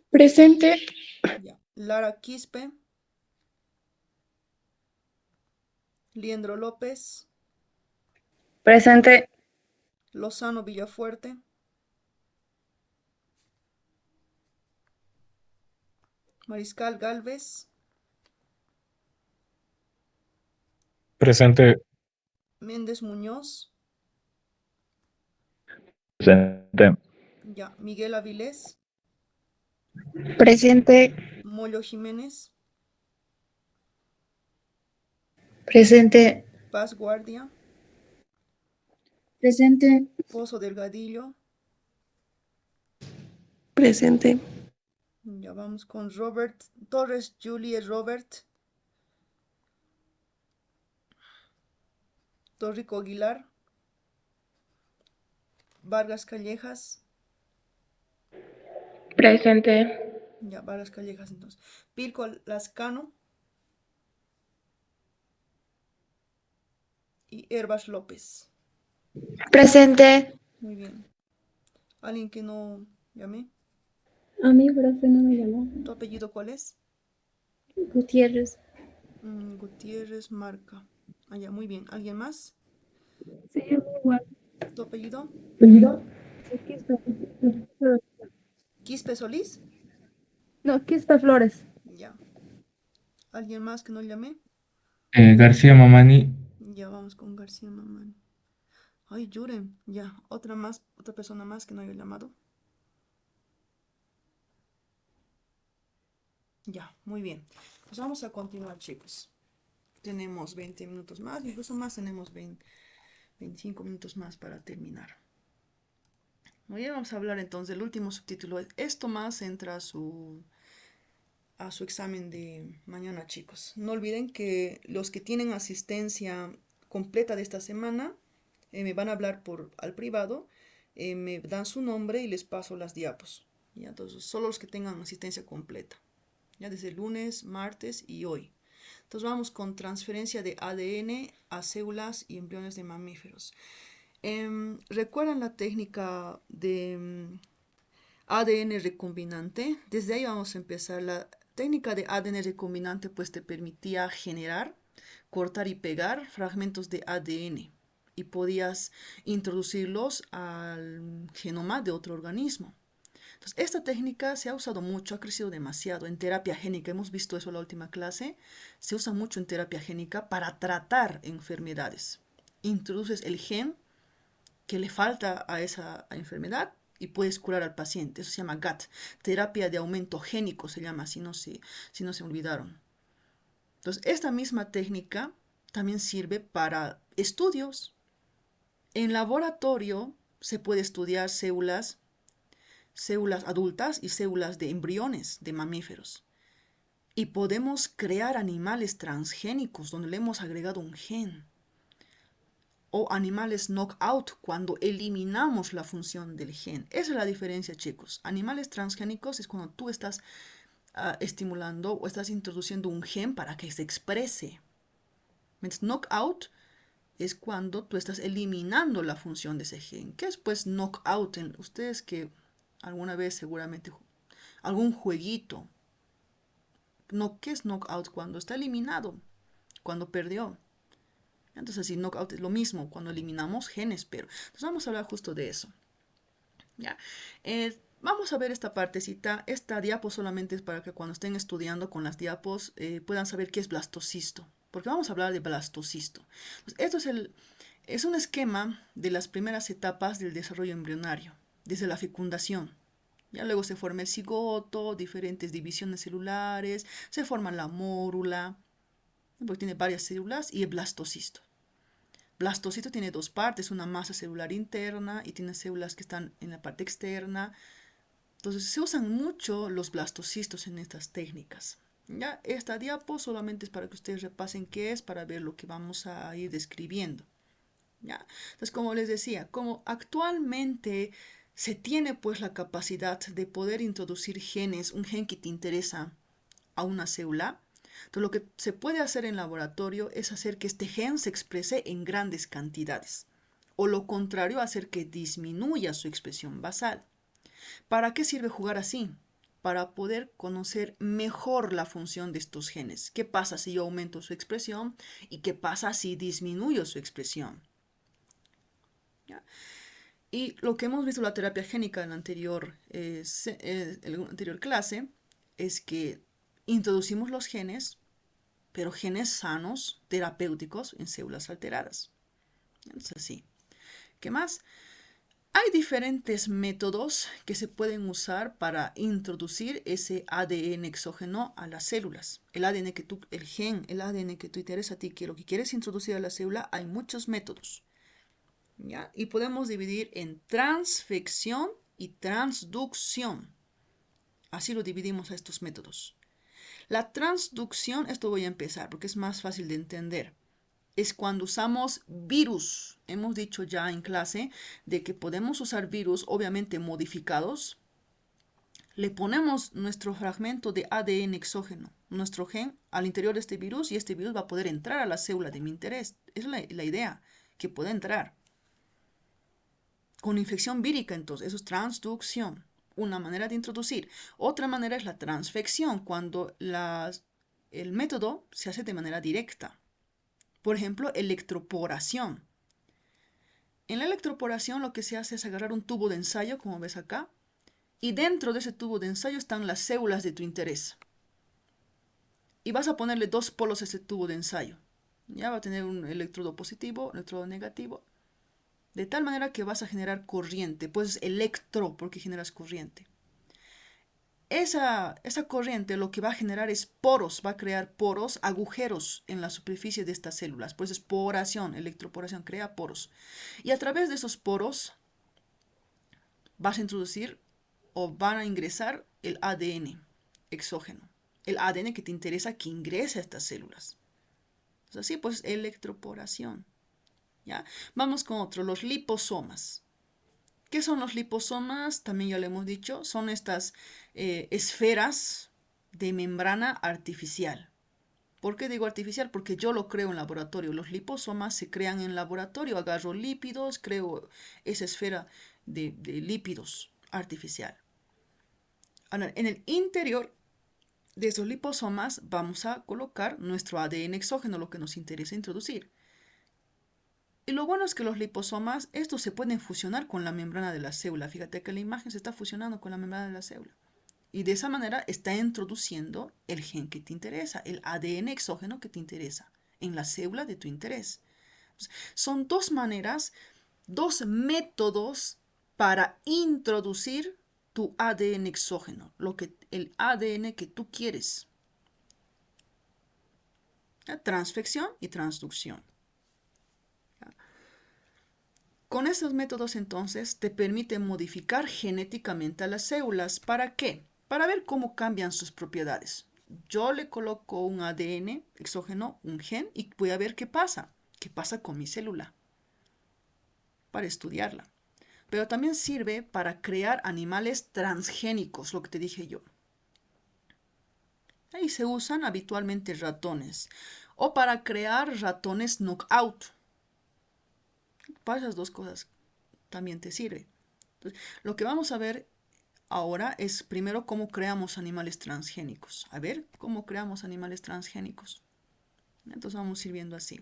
Presente. Ya. Lara Quispe. Liendro López. Presente. Lozano Villafuerte. Mariscal Galvez. Presente. Méndez Muñoz. Presente. Ya. Miguel Avilés. Presente. Mollo Jiménez. Presente. Paz Guardia. Presente. Pozo Delgadillo. Presente. Ya vamos con Robert Torres Julie Robert. Torrico Aguilar. Vargas Callejas. Presente. Ya, Vargas Callejas entonces. Pilco Lascano. Y Herbas López. Presente. Muy bien. ¿Alguien que no llamé? A mí, profe, no me llamó. ¿Tu apellido cuál es? Gutiérrez. Gutiérrez Marca. Ah, ya, muy bien. ¿Alguien más? Se llama igual. ¿Tu apellido? ¿Apellido? Quispe Solís. No, Quispe Flores. Ya. ¿Alguien más que no llamé? García Mamani. Ya vamos con García Mamani. Ay, Yuren. Ya. Otra persona más que no haya llamado. Ya, muy bien. Pues vamos a continuar, chicos. Tenemos 20 minutos más, incluso más, tenemos 25 minutos más para terminar. Muy bien, vamos a hablar entonces del último subtítulo. Esto más entra a su examen de mañana, chicos. No olviden que los que tienen asistencia completa de esta semana me van a hablar al privado, me dan su nombre y les paso las diapos. ¿Ya? Entonces, solo los que tengan asistencia completa. Ya desde el lunes, martes y hoy. Entonces vamos con transferencia de ADN a células y embriones de mamíferos. ¿Recuerdan la técnica de ADN recombinante? Desde ahí vamos a empezar. La técnica de ADN recombinante pues te permitía generar, cortar y pegar fragmentos de ADN y podías introducirlos al genoma de otro organismo. Entonces, esta técnica se ha usado mucho, ha crecido demasiado en terapia génica. Hemos visto eso en la última clase. Se usa mucho en terapia génica para tratar enfermedades. Introduces el gen que le falta a esa enfermedad y puedes curar al paciente. Eso se llama GAT, terapia de aumento génico se llama, si no se olvidaron. Entonces, esta misma técnica también sirve para estudios. En laboratorio se puede estudiar células adultas y células de embriones de mamíferos. Y podemos crear animales transgénicos donde le hemos agregado un gen. o animales knockout cuando eliminamos la función del gen. Esa es la diferencia, chicos. Animales transgénicos es cuando tú estás estimulando o estás introduciendo un gen para que se exprese. Mientras knockout es cuando tú estás eliminando la función de ese gen. ¿Qué es pues knockout? Ustedes que alguna vez seguramente algún jueguito. No, ¿qué es knockout? Cuando está eliminado, cuando perdió. Entonces, así, knockout es lo mismo, cuando eliminamos genes, pero entonces vamos a hablar justo de eso. ¿Ya? Vamos a ver esta partecita. Esta diapo solamente es para que cuando estén estudiando con las diapos puedan saber qué es blastocisto, porque vamos a hablar de blastocisto. Pues esto es un esquema de las primeras etapas del desarrollo embrionario, desde la fecundación. Ya luego se forma el cigoto, diferentes divisiones celulares, se forma la mórula, porque tiene varias células, y el blastocisto. Blastocisto tiene dos partes, una masa celular interna y tiene células que están en la parte externa. Entonces se usan mucho los blastocistos en estas técnicas. Ya, esta diapo solamente es para que ustedes repasen qué es, para ver lo que vamos a ir describiendo. ¿Ya? Entonces, como les decía, como actualmente se tiene pues la capacidad de poder introducir genes, un gen que te interesa a una célula, entonces lo que se puede hacer en laboratorio es hacer que este gen se exprese en grandes cantidades, o lo contrario, hacer que disminuya su expresión basal. ¿Para qué sirve jugar así? Para poder conocer mejor la función de estos genes. ¿Qué pasa si yo aumento su expresión y qué pasa si disminuyo su expresión? ¿Ya? Y lo que hemos visto en la terapia génica en la anterior clase es que introducimos los genes, pero genes sanos, terapéuticos, en células alteradas. Entonces, sí. ¿Qué más? Hay diferentes métodos que se pueden usar para introducir ese ADN exógeno a las células. El ADN el ADN que tú interesa a ti, que lo que quieres introducir a la célula, hay muchos métodos. ¿Ya? Y podemos dividir en transfección y transducción. Así lo dividimos a estos métodos. La transducción, esto voy a empezar porque es más fácil de entender. Es cuando usamos virus. Hemos dicho ya en clase de que podemos usar virus, obviamente modificados. Le ponemos nuestro fragmento de ADN exógeno, nuestro gen, al interior de este virus y este virus va a poder entrar a la célula de mi interés. Esa es la idea, que pueda entrar. Con infección vírica, entonces, eso es transducción, una manera de introducir. Otra manera es la transfección, cuando el método se hace de manera directa. Por ejemplo, electroporación. En la electroporación lo que se hace es agarrar un tubo de ensayo, como ves acá, y dentro de ese tubo de ensayo están las células de tu interés. Y vas a ponerle dos polos a ese tubo de ensayo. Ya va a tener un electrodo positivo, un electrodo negativo. De tal manera que vas a generar corriente, pues electro porque generas corriente. Esa corriente lo que va a generar es poros, va a crear poros, agujeros en la superficie de estas células. Pues es poración, electroporación, crea poros. Y a través de esos poros vas a introducir o van a ingresar el ADN exógeno. El ADN que te interesa que ingrese a estas células. Entonces, así pues, electroporación. ¿Ya? Vamos con otro, los liposomas. ¿Qué son los liposomas? También ya lo hemos dicho, son estas esferas de membrana artificial. ¿Por qué digo artificial? Porque yo lo creo en laboratorio. Los liposomas se crean en laboratorio. Agarro lípidos, creo esa esfera de lípidos artificial. Ahora, en el interior de esos liposomas vamos a colocar nuestro ADN exógeno, lo que nos interesa introducir. Y lo bueno es que los liposomas, estos se pueden fusionar con la membrana de la célula. Fíjate que la imagen se está fusionando con la membrana de la célula. Y de esa manera está introduciendo el gen que te interesa, el ADN exógeno que te interesa, en la célula de tu interés. Son dos maneras, dos métodos para introducir tu ADN exógeno, el ADN que tú quieres. Transfección y transducción. Con estos métodos entonces te permite modificar genéticamente a las células. ¿Para qué? Para ver cómo cambian sus propiedades. Yo le coloco un ADN exógeno, un gen, y voy a ver qué pasa. ¿Qué pasa con mi célula? para estudiarla. Pero también sirve para crear animales transgénicos, lo que te dije yo. Ahí se usan habitualmente ratones. O para crear ratones knockout. Para esas dos cosas también te sirve. Entonces, lo que vamos a ver ahora es primero cómo creamos animales transgénicos. A ver, cómo creamos animales transgénicos. Entonces vamos a ir viendo así.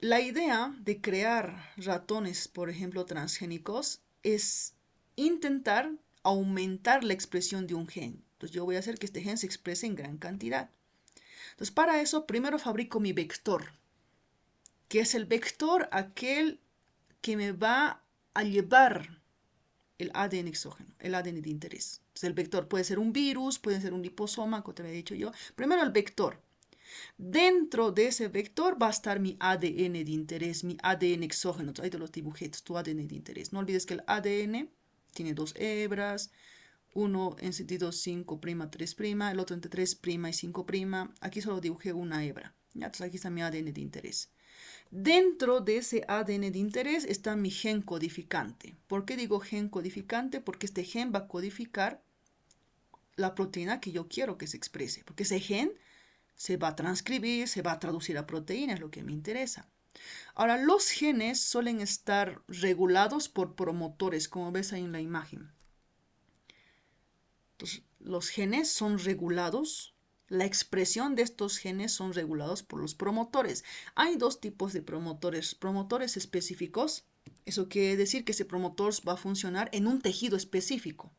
La idea de crear ratones, por ejemplo, transgénicos, es intentar aumentar la expresión de un gen. Entonces yo voy a hacer que este gen se exprese en gran cantidad. Entonces para eso primero fabrico mi vector, que es el vector aquel que me va a llevar el ADN exógeno, el ADN de interés. Entonces el vector puede ser un virus, puede ser un liposoma, como te había dicho yo. Primero el vector. Dentro de ese vector va a estar mi ADN de interés, mi ADN exógeno. Ahí te los dibujé, tu ADN de interés. No olvides que el ADN tiene dos hebras, uno en sentido 5', 3', el otro entre 3' y 5'. Aquí solo dibujé una hebra. ¿Ya? Entonces aquí está mi ADN de interés. Dentro de ese ADN de interés está mi gen codificante. ¿Por qué digo gen codificante? Porque este gen va a codificar la proteína que yo quiero que se exprese. Porque ese gen se va a transcribir, se va a traducir a proteínas, lo que me interesa. Ahora, los genes suelen estar regulados por promotores, como ves ahí en la imagen. Entonces, los genes son regulados, la expresión de estos genes son regulados por los promotores. Hay dos tipos de promotores. Promotores específicos, eso quiere decir que ese promotor va a funcionar en un tejido específico.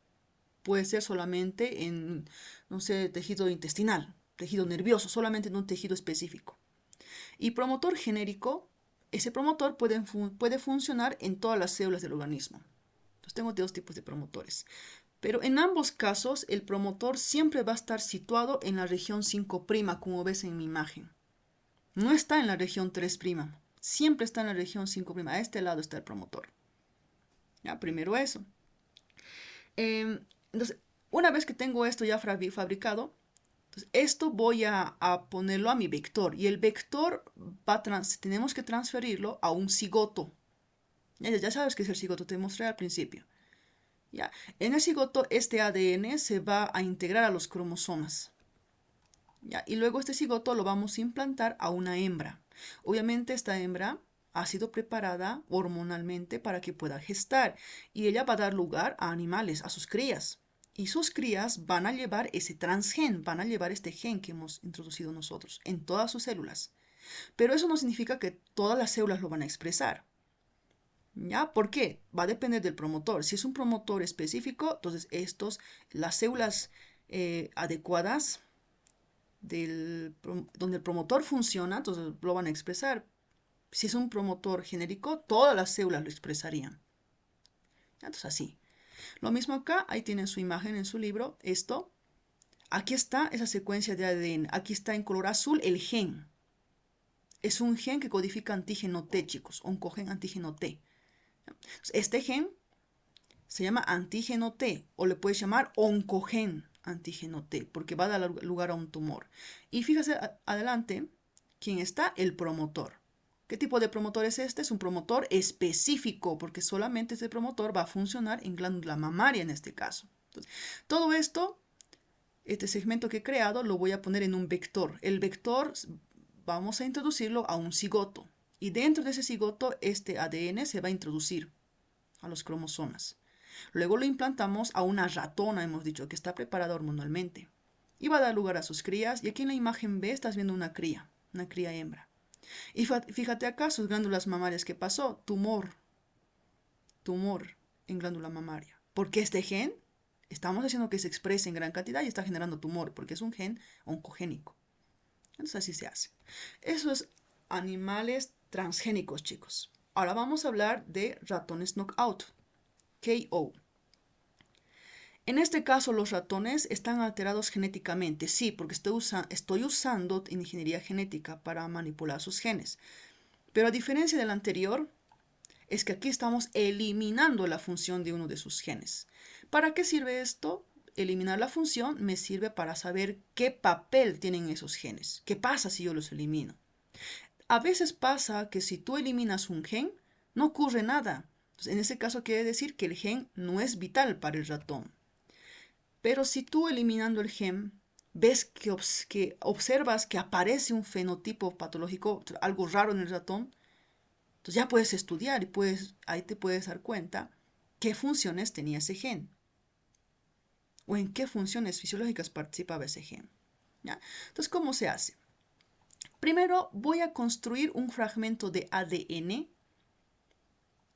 Puede ser solamente en, no sé, tejido intestinal, tejido nervioso, solamente en un tejido específico. Y promotor genérico, ese promotor puede funcionar en todas las células del organismo. Entonces tengo dos tipos de promotores. Pero en ambos casos, el promotor siempre va a estar situado en la región 5', como ves en mi imagen. No está en la región 3', siempre está en la región 5'. A este lado está el promotor. Ya, primero eso. Entonces, una vez que tengo esto ya fabricado, entonces esto voy a ponerlo a mi vector. Y el vector tenemos que transferirlo a un cigoto. Ya sabes qué es el cigoto, te mostré al principio. Ya. En el cigoto este ADN se va a integrar a los cromosomas. ¿Ya? Y luego este cigoto lo vamos a implantar a una hembra. Obviamente esta hembra ha sido preparada hormonalmente para que pueda gestar y ella va a dar lugar a animales, a sus crías. Y sus crías van a llevar ese transgen, van a llevar este gen que hemos introducido nosotros en todas sus células. Pero eso no significa que todas las células lo van a expresar. ¿Ya? ¿Por qué? Va a depender del promotor. Si es un promotor específico, entonces las células adecuadas donde el promotor funciona, entonces lo van a expresar. Si es un promotor genérico, todas las células lo expresarían. Entonces así. Lo mismo acá, ahí tienen su imagen en su libro, esto. Aquí está esa secuencia de ADN. Aquí está en color azul el gen. Es un gen que codifica antígeno T, chicos, oncogen antígeno T. Este gen se llama antígeno T o le puedes llamar oncogen antígeno T porque va a dar lugar a un tumor. Y fíjese adelante, ¿quién está? El promotor. ¿Qué tipo de promotor es este? Es un promotor específico porque solamente este promotor va a funcionar en glándula mamaria en este caso. Entonces, todo esto, este segmento que he creado, lo voy a poner en un vector. El vector vamos a introducirlo a un cigoto. Y dentro de ese cigoto, este ADN se va a introducir a los cromosomas. Luego lo implantamos a una ratona, hemos dicho, que está preparada hormonalmente. Y va a dar lugar a sus crías. Y aquí en la imagen B estás viendo una cría hembra. Y fíjate acá sus glándulas mamarias. ¿Qué pasó? Tumor en glándula mamaria. Porque este gen, estamos haciendo que se exprese en gran cantidad y está generando tumor, porque es un gen oncogénico. Entonces así se hace. Eso es animales transgénicos, chicos. Ahora vamos a hablar de ratones knockout. KO. En este caso, los ratones están alterados genéticamente, sí, porque estoy usando ingeniería genética para manipular sus genes. Pero a diferencia del anterior, es que aquí estamos eliminando la función de uno de sus genes. ¿Para qué sirve esto? Eliminar la función me sirve para saber qué papel tienen esos genes. ¿Qué pasa si yo los elimino? A veces pasa que si tú eliminas un gen, No ocurre nada. Entonces, en ese caso quiere decir que el gen no es vital para el ratón. Pero si tú eliminando el gen ves que observas que aparece un fenotipo patológico, algo raro en el ratón, entonces ya puedes estudiar y ahí te puedes dar cuenta qué funciones tenía ese gen o en qué funciones fisiológicas participaba ese gen. ¿Ya? Entonces, ¿cómo se hace? Primero voy a construir un fragmento de ADN,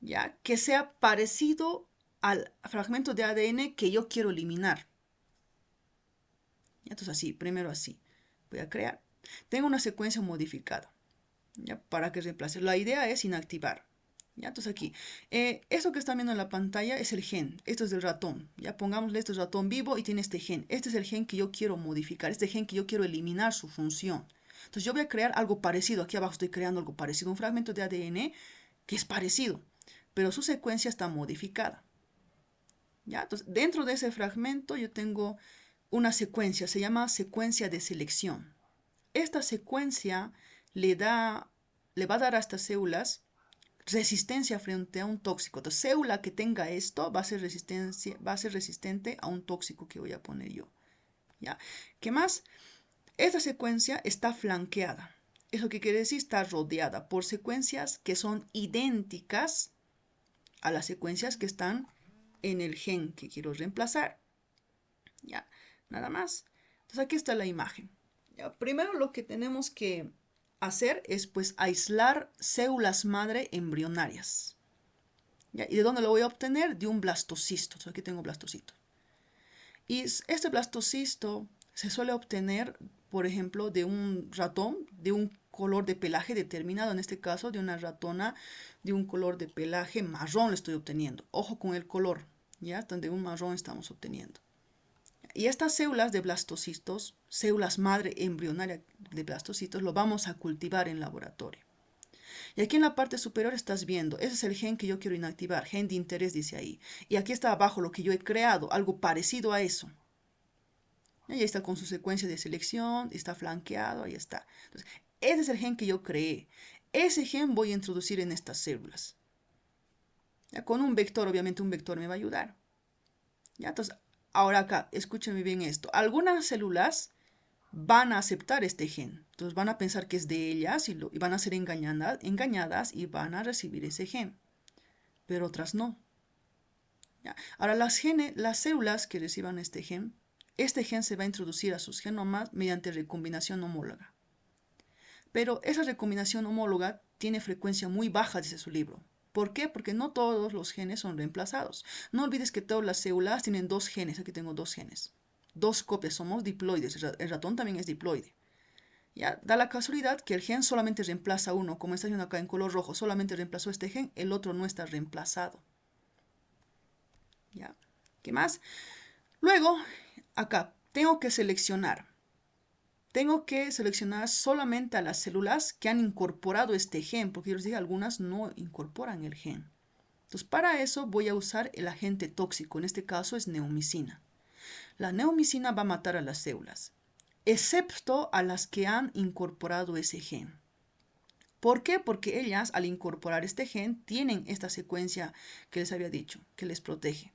¿ya? Que sea parecido al fragmento de ADN que yo quiero eliminar. ¿Ya? Entonces así, primero así. Voy a crear. Tengo una secuencia modificada, ¿ya? Para que reemplace. La idea es inactivar. ¿Ya? Entonces aquí, esto que están viendo en la pantalla es el gen. Esto es del ratón. Ya pongámosle, esto es ratón vivo y tiene este gen. Este es el gen que yo quiero modificar. Este gen que yo quiero eliminar su función. Entonces yo voy a crear algo parecido. Aquí abajo estoy creando algo parecido. Un fragmento de ADN que es parecido, pero su secuencia está modificada. ¿Ya? Entonces dentro de ese fragmento yo tengo una secuencia. Se llama secuencia de selección. Esta secuencia le va a dar a estas células resistencia frente a un tóxico. Entonces, célula que tenga esto va a ser resistente a un tóxico que voy a poner yo. ¿Ya? ¿Qué más? Esta secuencia está flanqueada. Eso que quiere decir está rodeada por secuencias que son idénticas a las secuencias que están en el gen que quiero reemplazar. ¿Ya? Nada más. Entonces aquí está la imagen. ¿Ya? Primero lo que tenemos que hacer es pues aislar células madre embrionarias. ¿Ya? ¿Y de dónde lo voy a obtener? De un blastocisto. Entonces aquí tengo blastocito. Y este blastocisto se suele obtener, por ejemplo, de un ratón, de un color de pelaje determinado, en este caso de una ratona de un color de pelaje marrón lo estoy obteniendo. Ojo con el color, ¿ya? De un marrón estamos obteniendo. Y estas células de blastocitos, células madre embrionaria de blastocitos, lo vamos a cultivar en laboratorio. Y aquí en la parte superior estás viendo, ese es el gen que yo quiero inactivar, gen de interés dice ahí. Y aquí está abajo lo que yo he creado, algo parecido a eso. Y ahí está con su secuencia de selección, está flanqueado, ahí está. Entonces, ese es el gen que yo creé. Ese gen voy a introducir en estas células. Ya, con un vector, obviamente un vector me va a ayudar. Ya, entonces, ahora acá, escúchenme bien esto. Algunas células van a aceptar este gen. Entonces van a pensar que es de ellas y van a ser engañadas y van a recibir ese gen. Pero otras no. ¿Ya? Ahora las células que reciban este gen se va a introducir a sus genomas mediante recombinación homóloga. Pero esa recombinación homóloga tiene frecuencia muy baja, dice su libro. ¿Por qué? Porque no todos los genes son reemplazados. No olvides que todas las células tienen dos genes. Aquí tengo dos genes. Dos copias, somos diploides. El ratón también es diploide. Ya, da la casualidad que el gen solamente reemplaza uno. Como está viendo acá en color rojo, solamente reemplazó este gen, el otro no está reemplazado. ¿Ya? ¿Qué más? Luego, acá, tengo que seleccionar. Tengo que seleccionar solamente a las células que han incorporado este gen, porque yo les dije, algunas no incorporan el gen. Entonces, para eso voy a usar el agente tóxico, en este caso es neomicina. La neomicina va a matar a las células, excepto a las que han incorporado ese gen. ¿Por qué? Porque ellas, al incorporar este gen, tienen esta secuencia que les había dicho, que les protege.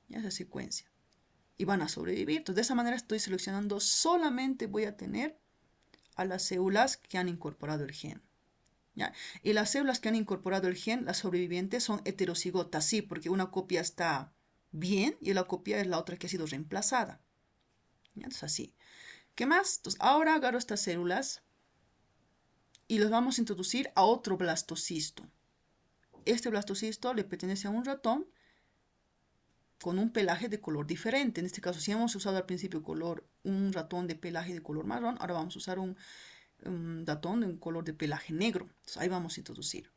Esa secuencia. Y van a sobrevivir. Entonces, de esa manera estoy seleccionando, solamente voy a tener a las células que han incorporado el gen. ¿Ya? Y las células que han incorporado el gen, las sobrevivientes, son heterocigotas, sí, porque una copia está bien y la copia es la otra que ha sido reemplazada. ¿Ya? Entonces, así. ¿Qué más? Entonces, ahora agarro estas células y los vamos a introducir a otro blastocisto. Este blastocisto le pertenece a un ratón con un pelaje de color diferente. En este caso, si hemos usado al principio un ratón de pelaje de color marrón, ahora vamos a usar un ratón de un color de pelaje negro. Entonces, ahí vamos a introducir.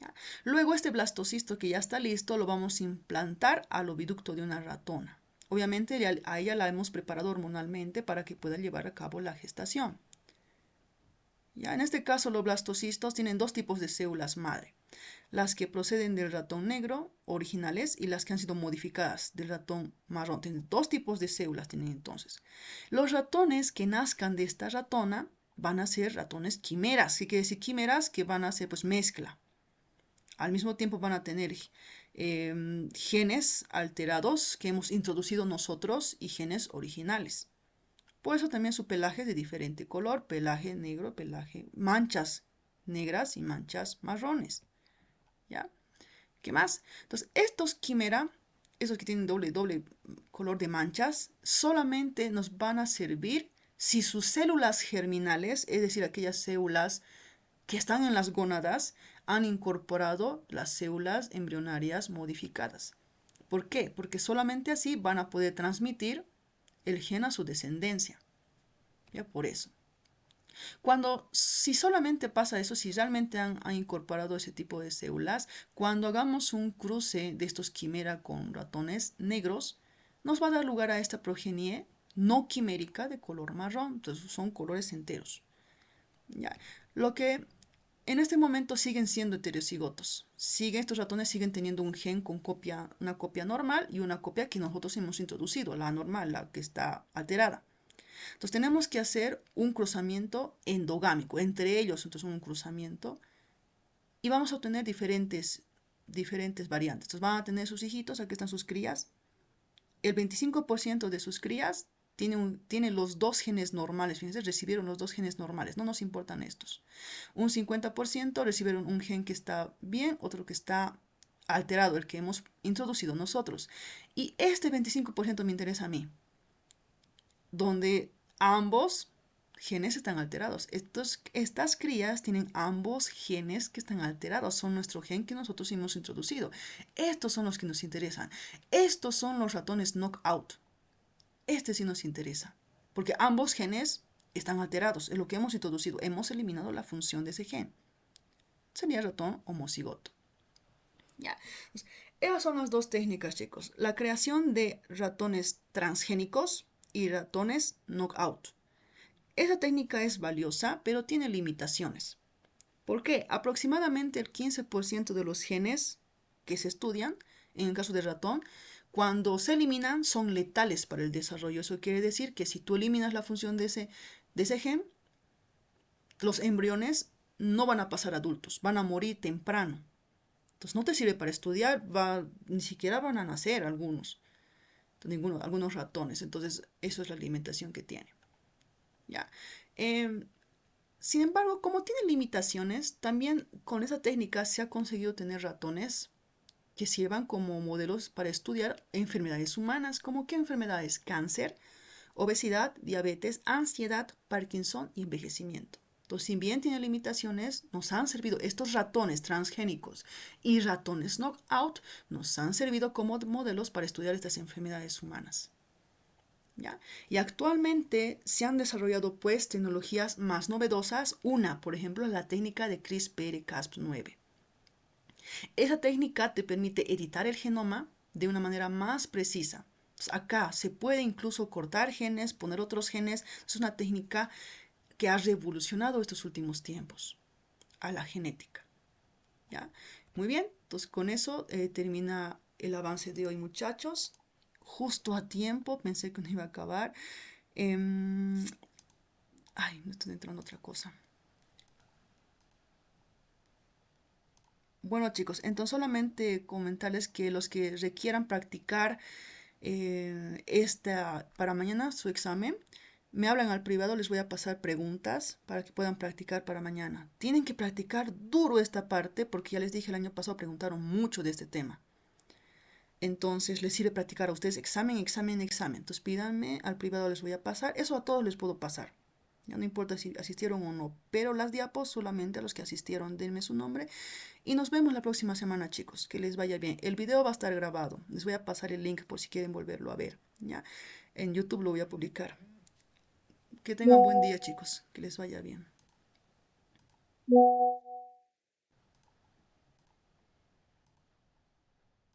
¿Ya? Luego este blastocisto que ya está listo lo vamos a implantar al oviducto de una ratona. Obviamente a ella la hemos preparado hormonalmente para que pueda llevar a cabo la gestación. ¿Ya? En este caso los blastocistos tienen dos tipos de células madre. Las que proceden del ratón negro, originales, y las que han sido modificadas del ratón marrón. Tienen dos tipos de células tienen entonces. Los ratones que nazcan de esta ratona van a ser ratones quimeras. ¿Qué quiere decir quimeras? Que van a ser pues mezcla. Al mismo tiempo van a tener genes alterados que hemos introducido nosotros y genes originales. Por eso también su pelaje es de diferente color, pelaje negro, pelaje, manchas negras y manchas marrones. ¿Ya? ¿Qué más? Entonces, estos quimera, esos que tienen doble color de manchas, solamente nos van a servir si sus células germinales, es decir, aquellas células que están en las gónadas, han incorporado las células embrionarias modificadas. ¿Por qué? Porque solamente así van a poder transmitir el gen a su descendencia. Ya por eso. Si solamente pasa eso, si realmente han incorporado ese tipo de células, cuando hagamos un cruce de estos quimera con ratones negros, nos va a dar lugar a esta progenie no quimérica de color marrón. Entonces son colores enteros. ¿Ya? Lo que en este momento siguen siendo heterocigotos. Estos ratones siguen teniendo un gen con una copia normal y una copia que nosotros hemos introducido, la normal, la que está alterada. Entonces tenemos que hacer un cruzamiento endogámico, entre ellos entonces un cruzamiento, y vamos a obtener diferentes variantes. Entonces van a tener sus hijitos, aquí están sus crías. El 25% de sus crías tiene los dos genes normales, fíjense, recibieron los dos genes normales, no nos importan estos. Un 50% recibieron un gen que está bien, otro que está alterado, el que hemos introducido nosotros. Y este 25% me interesa a mí, donde ambos genes están alterados. Estas crías tienen ambos genes que están alterados. Son nuestro gen que nosotros hemos introducido. Estos son los que nos interesan. Estos son los ratones knockout. Este sí nos interesa. Porque ambos genes están alterados. Es lo que hemos introducido. Hemos eliminado la función de ese gen. Sería ratón homocigoto. Ya. Esas son las dos técnicas, chicos. La creación de ratones transgénicos y ratones knockout. Esa técnica es valiosa, pero tiene limitaciones. ¿Por qué? Aproximadamente el 15% de los genes que se estudian, en el caso de ratón, cuando se eliminan son letales para el desarrollo. Eso quiere decir que si tú eliminas la función de ese gen, los embriones no van a pasar adultos, van a morir temprano. Entonces no te sirve para estudiar, ni siquiera van a nacer algunos ratones. Entonces eso es la alimentación que tiene. ¿Ya? Sin embargo, como tiene limitaciones, también con esa técnica se ha conseguido tener ratones que sirvan como modelos para estudiar enfermedades humanas, como qué enfermedades: cáncer, obesidad, diabetes, ansiedad, Parkinson y envejecimiento. Entonces, si bien tiene limitaciones, nos han servido estos ratones transgénicos y ratones knockout, nos han servido como modelos para estudiar estas enfermedades humanas. ¿Ya? Y actualmente se han desarrollado pues tecnologías más novedosas. Una, por ejemplo, es la técnica de CRISPR-Cas9. Esa técnica te permite editar el genoma de una manera más precisa. Entonces, acá se puede incluso cortar genes, poner otros genes. Es una técnica que ha revolucionado estos últimos tiempos a la genética. ¿Ya? Muy bien, entonces con eso termina el avance de hoy, muchachos. Justo a tiempo, pensé que no iba a acabar. Ay, me estoy entrando otra cosa. Bueno, chicos, entonces solamente comentarles que los que requieran practicar para mañana su examen, me hablan al privado, les voy a pasar preguntas para que puedan practicar para mañana. Tienen que practicar duro esta parte porque ya les dije el año pasado preguntaron mucho de este tema. Entonces les sirve practicar a ustedes examen, examen, examen. Entonces pídanme, al privado les voy a pasar. Eso a todos les puedo pasar. Ya no importa si asistieron o no, pero las diapos solamente a los que asistieron, denme su nombre. Y nos vemos la próxima semana, chicos. Que les vaya bien. El video va a estar grabado. Les voy a pasar el link por si quieren volverlo a ver. ¿Ya? En YouTube lo voy a publicar. Que tengan buen día, chicos. Que les vaya bien.